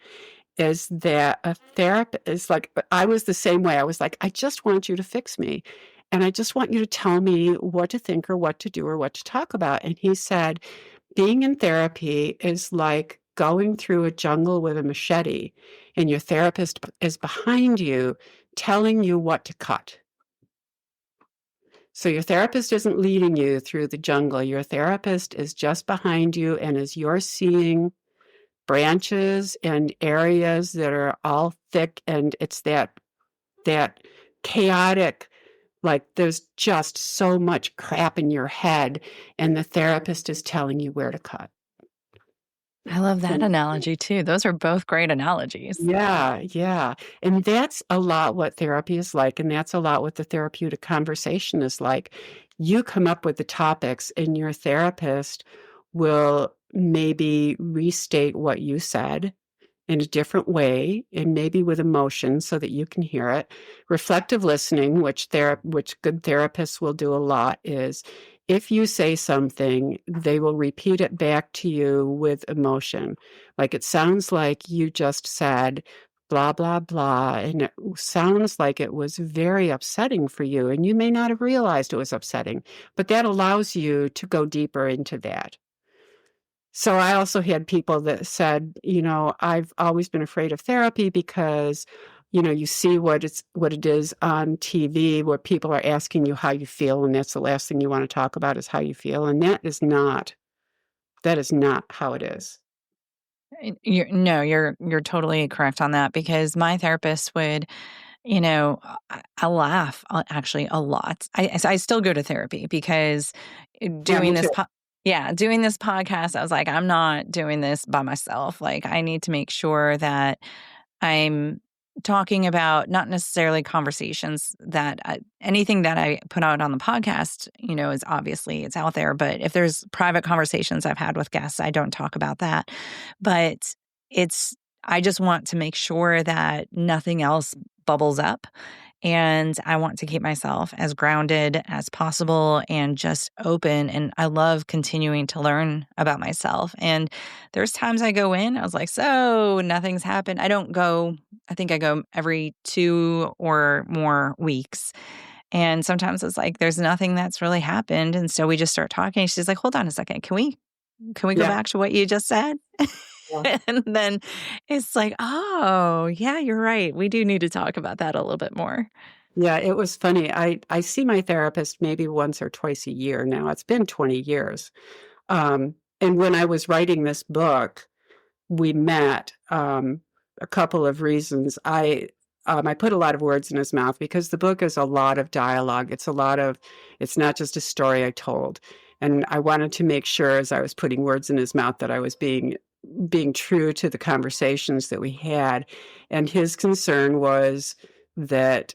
B: is that a therapist is like, I was the same way. I was like, I just want you to fix me. And I just want you to tell me what to think or what to do or what to talk about. And he said, being in therapy is like going through a jungle with a machete, and your therapist is behind you telling you what to cut. So your therapist isn't leading you through the jungle. Your therapist is just behind you, and as you're seeing branches and areas that are all thick, and it's that chaotic, like there's just so much crap in your head, and the therapist is telling you where to cut.
C: I love that analogy too. Those are both great analogies.
B: Yeah. And that's a lot what therapy is like. And that's a lot what the therapeutic conversation is like. You come up with the topics, and your therapist will maybe restate what you said in a different way, and maybe with emotion so that you can hear it. Reflective listening, which good therapists will do a lot, is if you say something, they will repeat it back to you with emotion. Like, it sounds like you just said blah, blah, blah, and it sounds like it was very upsetting for you, and you may not have realized it was upsetting, but that allows you to go deeper into that. So I also had people that said, I've always been afraid of therapy because you see what it is on TV where people are asking you how you feel, and that's the last thing you want to talk about is how you feel. And that is not how it is.
C: You're totally correct on that, because my therapist would, I laugh actually a lot. I still go to therapy because
B: Yeah, me
C: doing this
B: too.
C: doing this podcast, I was like, I'm not doing this by myself. Like, I need to make sure that I'm talking about not necessarily conversations that anything that I put out on the podcast, is obviously it's out there. But if there's private conversations I've had with guests, I don't talk about that. But I just want to make sure that nothing else bubbles up. And I want to keep myself as grounded as possible and just open. And I love continuing to learn about myself. And there's times I go in, I was like, so nothing's happened. I think I go every 2 or more weeks. And sometimes it's like, there's nothing that's really happened. And so we just start talking. She's like, hold on a second. Can we go
B: Yeah.
C: back to what you just said?
B: Yeah.
C: And then it's like, oh, yeah, you're right. We do need to talk about that a little bit more.
B: Yeah, it was funny. I see my therapist maybe once or twice a year now. It's been 20 years. And when I was writing this book, we met a couple of reasons. I put a lot of words in his mouth because the book is a lot of dialogue. It's not just a story I told. And I wanted to make sure as I was putting words in his mouth that I was being true to the conversations that we had. And his concern was that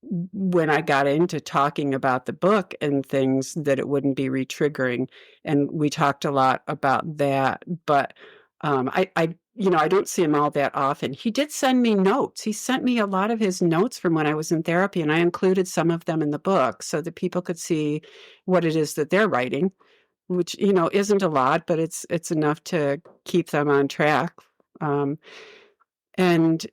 B: when I got into talking about the book and things, that it wouldn't be re-triggering. And we talked a lot about that. But I don't see him all that often. He did send me notes. He sent me a lot of his notes from when I was in therapy, and I included some of them in the book so that people could see what it is that they're writing, which, isn't a lot, but it's enough to keep them on track. And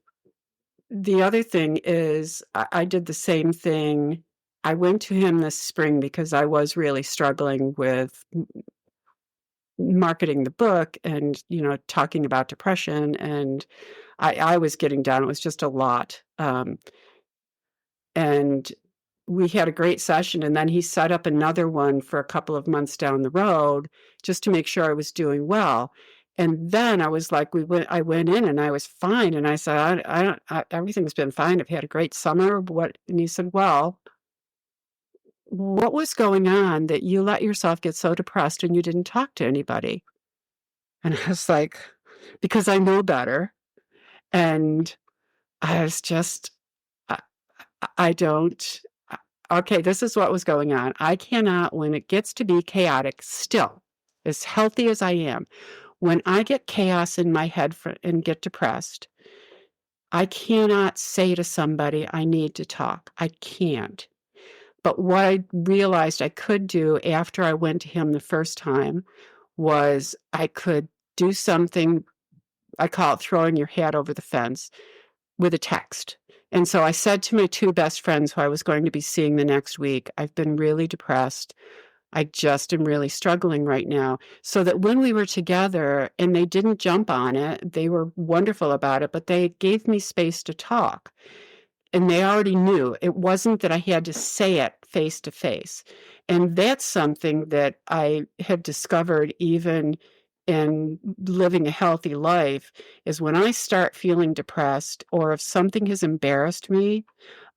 B: the other thing is I did the same thing. I went to him this spring because I was really struggling with marketing the book and, talking about depression. And I was getting down. It was just a lot. And we had a great session. And then he set up another one for a couple of months down the road just to make sure I was doing well. And then I was like, I went in and I was fine. And I said, everything's been fine. I've had a great summer. And he said, well, what was going on that you let yourself get so depressed and you didn't talk to anybody? And I was like, because I know better. And I was just, I don't, okay, this is what was going on. I cannot, when it gets to be chaotic, still, as healthy as I am, when I get chaos in my head and get depressed, I cannot say to somebody, I need to talk. I can't. But what I realized I could do after I went to him the first time was I could do something, I call it throwing your hat over the fence, with a text. And so I said to my 2 best friends who I was going to be seeing the next week, I've been really depressed. I just am really struggling right now. So that when we were together and they didn't jump on it, they were wonderful about it, but they gave me space to talk. And they already knew. It wasn't that I had to say it face to face. And that's something that I have discovered even in living a healthy life, is when I start feeling depressed or if something has embarrassed me,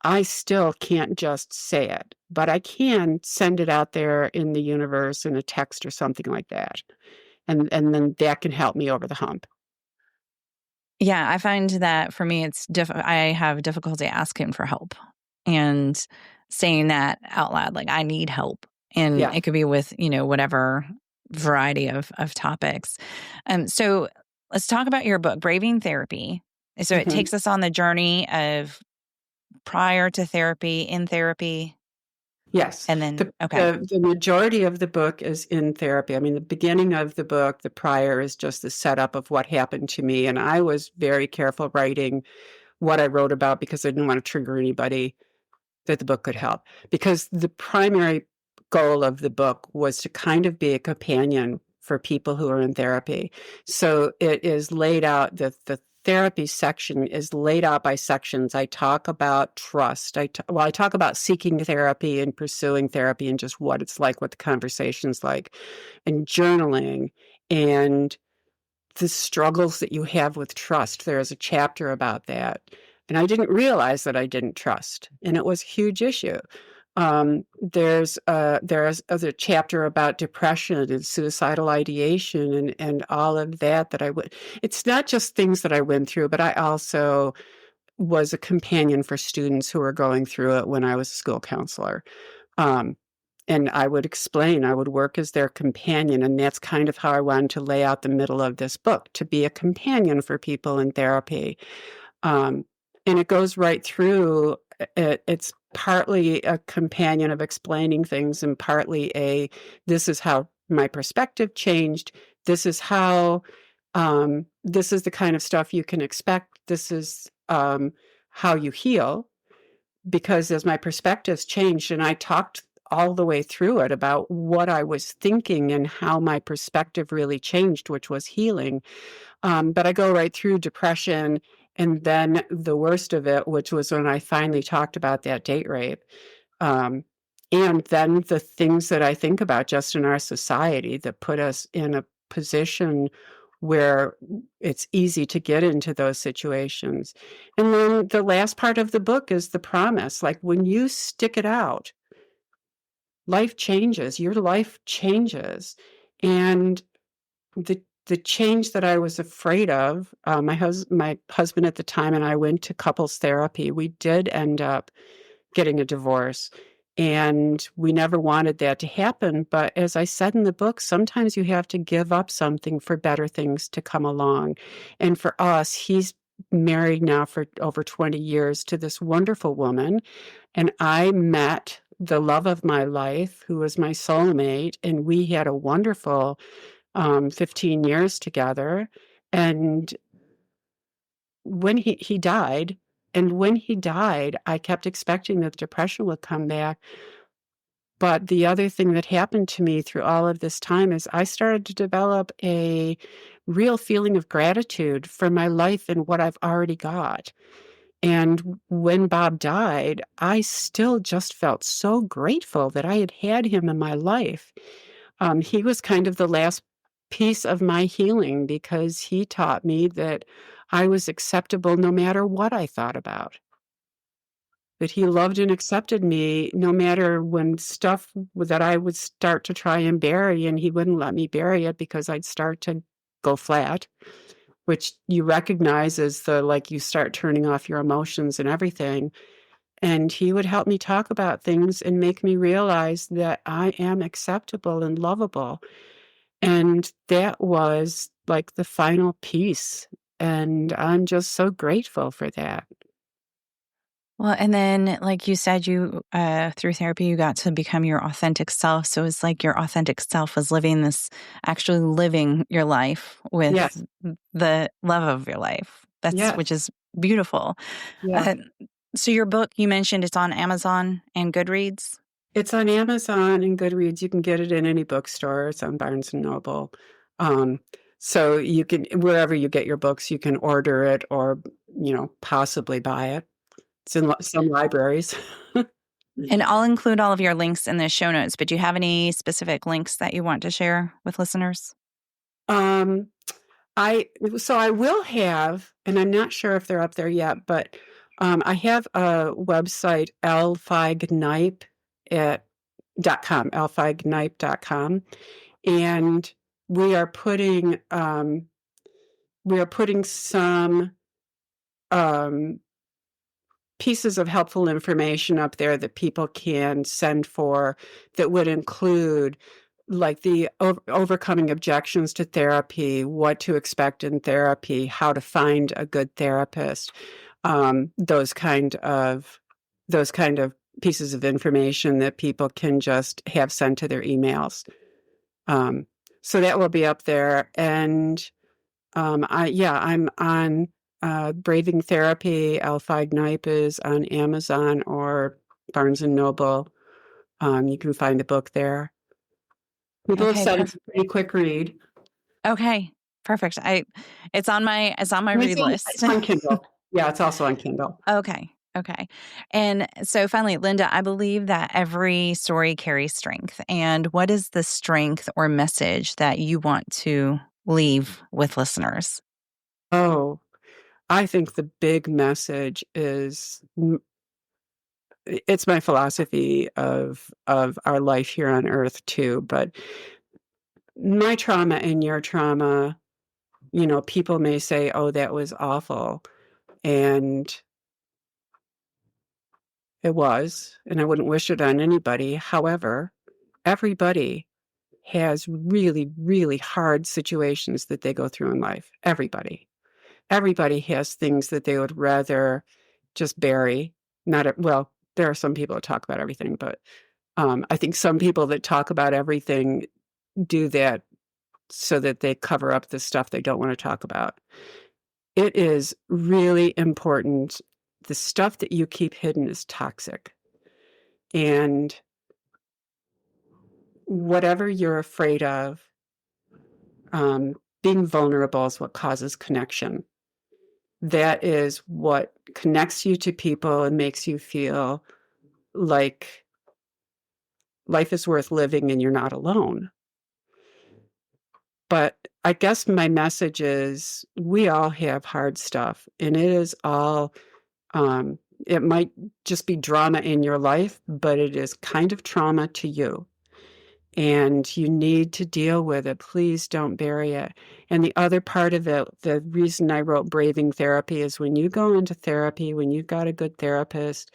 B: I still can't just say it, but I can send it out there in the universe in a text or something like that. And then that can help me over the hump.
C: Yeah, I find that for me, I have difficulty asking for help and saying that out loud, like I need help. And
B: Yeah.
C: it could be with, whatever variety of topics. So let's talk about your book, Braving Therapy. So it
B: Mhm.
C: takes us on the journey of prior to therapy, in therapy,
B: Yes.
C: and then,
B: The,
C: okay.
B: the majority of the book is in therapy. I mean, the beginning of the book, the prior, is just the setup of what happened to me. And I was very careful writing what I wrote about because I didn't want to trigger anybody that the book could help. Because the primary goal of the book was to kind of be a companion for people who are in therapy. So it is laid out, the therapy section is laid out by sections. I talk about trust. I talk about seeking therapy and pursuing therapy and just what it's like, what the conversation's like, and journaling, and the struggles that you have with trust. There is a chapter about that. And I didn't realize that I didn't trust. And it was a huge issue. There's a chapter about depression and suicidal ideation and all of that I would. It's not just things that I went through, but I also was a companion for students who were going through it when I was a school counselor. Um, and I would explain, I would work as their companion. And that's kind of how I wanted to lay out the middle of this book, to be a companion for people in therapy. Um, and it goes right through. It's partly a companion of explaining things and partly this is how my perspective changed. This is how, this is the kind of stuff you can expect. This is how you heal. Because as my perspectives changed, and I talked all the way through it about what I was thinking and how my perspective really changed, which was healing. But I go right through depression, and then the worst of it, which was when I finally talked about that date rape. Um, and then the things that I think about just in our society that put us in a position where it's easy to get into those situations. And then the last part of the book is the promise. Like, when you stick it out, life changes, your life changes. And the change that I was afraid of, my husband at the time and I went to couples therapy. We did end up getting a divorce, and we never wanted that to happen. But as I said in the book, sometimes you have to give up something for better things to come along. And for us, he's married now for over 20 years to this wonderful woman. And I met the love of my life, who was my soulmate, and we had a wonderful 15 years together. And when he died, I kept expecting that the depression would come back. But the other thing that happened to me through all of this time is I started to develop a real feeling of gratitude for my life and what I've already got. And when Bob died, I still just felt so grateful that I had him in my life. He was kind of the last piece of my healing, because he taught me that I was acceptable no matter what I thought about. That he loved and accepted me no matter when stuff that I would start to try and bury, and he wouldn't let me bury it because I'd start to go flat, which you recognize as you start turning off your emotions and everything. And he would help me talk about things and make me realize that I am acceptable and lovable. And that was like the final piece. And I'm just so grateful for that.
C: Well, and then, like you said, you through therapy, you got to become your authentic self. So it's like your authentic self was actually living your life with
B: Yes.
C: the love of your life.
B: Yes.
C: Which is beautiful.
B: Yeah.
C: So your book, you mentioned it's on Amazon and Goodreads.
B: It's on Amazon and Goodreads. You can get it in any bookstore. It's on Barnes and Noble. So you can, wherever you get your books, you can order it or, possibly buy it. It's in some libraries.
C: And I'll include all of your links in the show notes, but do you have any specific links that you want to share with listeners?
B: I will have, and I'm not sure if they're up there yet, but I have a website, lfeigknipe.com, lfeigknipe.com, and we are putting some pieces of helpful information up there that people can send for, that would include like the overcoming objections to therapy, what to expect in therapy, how to find a good therapist, those kind of pieces of information that people can just have sent to their emails. So that will be up there. And I'm on Braving Therapy. Feig Knipe is on Amazon or Barnes and Noble. You can find the book there. People have said it's a pretty quick read.
C: Okay. Perfect. It's on my read list.
B: It's on Kindle. Yeah, it's also on Kindle.
C: Okay. And so finally, Linda, I believe that every story carries strength. And what is the strength or message that you want to leave with listeners?
B: Oh, I think the big message is it's my philosophy of our life here on earth too, but my trauma and your trauma, people may say, "Oh, that was awful." And it was, and I wouldn't wish it on anybody. However, everybody has really, really hard situations that they go through in life. Everybody has things that they would rather just bury. Well, there are some people that talk about everything, but I think some people that talk about everything do that so that they cover up the stuff they don't want to talk about. It is really important. The stuff that you keep hidden is toxic. And whatever you're afraid of, being vulnerable is what causes connection. That is what connects you to people and makes you feel like life is worth living and you're not alone. But I guess my message is we all have hard stuff, and it is all, it might just be drama in your life, but it is kind of trauma to you. And you need to deal with it. Please don't bury it. And the other part of it, the reason I wrote Braving Therapy is when you go into therapy, when you've got a good therapist,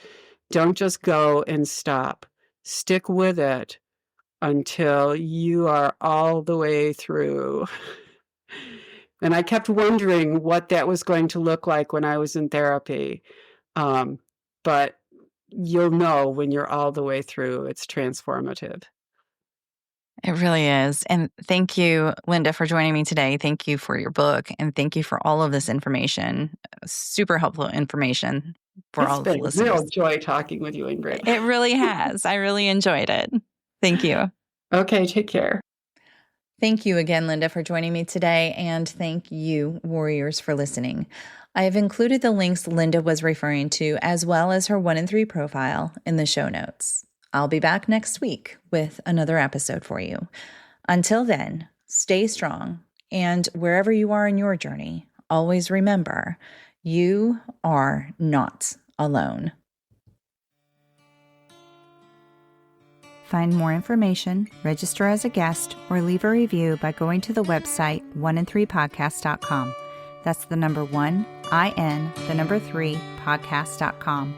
B: don't just go and stop. Stick with it until you are all the way through. And I kept wondering what that was going to look like when I was in therapy. But you'll know when you're all the way through. It's transformative.
C: It really is. And thank you, Linda, for joining me today. Thank you for your book. And thank you for all of this information. Super helpful information for all of the listeners.
B: It's been a real joy talking with you, Ingrid.
C: It really has. I really enjoyed it. Thank you.
B: Okay, take care.
A: Thank you again, Linda, for joining me today. And thank you, warriors, for listening. I have included the links Linda was referring to, as well as her 1 in 3 profile, in the show notes. I'll be back next week with another episode for you. Until then, stay strong, and wherever you are in your journey, always remember, you are not alone. Find more information, register as a guest, or leave a review by going to the website 1in3podcast.com. That's the number 1, IN, the number 3, podcast.com.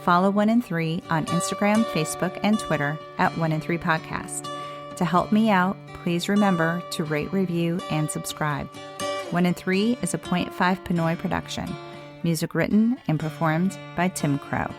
A: Follow 1 in 3 on Instagram, Facebook, and Twitter at 1 in 3 Podcast. To help me out, please remember to rate, review, and subscribe. 1 in 3 is a .5 Pinoy production. Music written and performed by Tim Crow.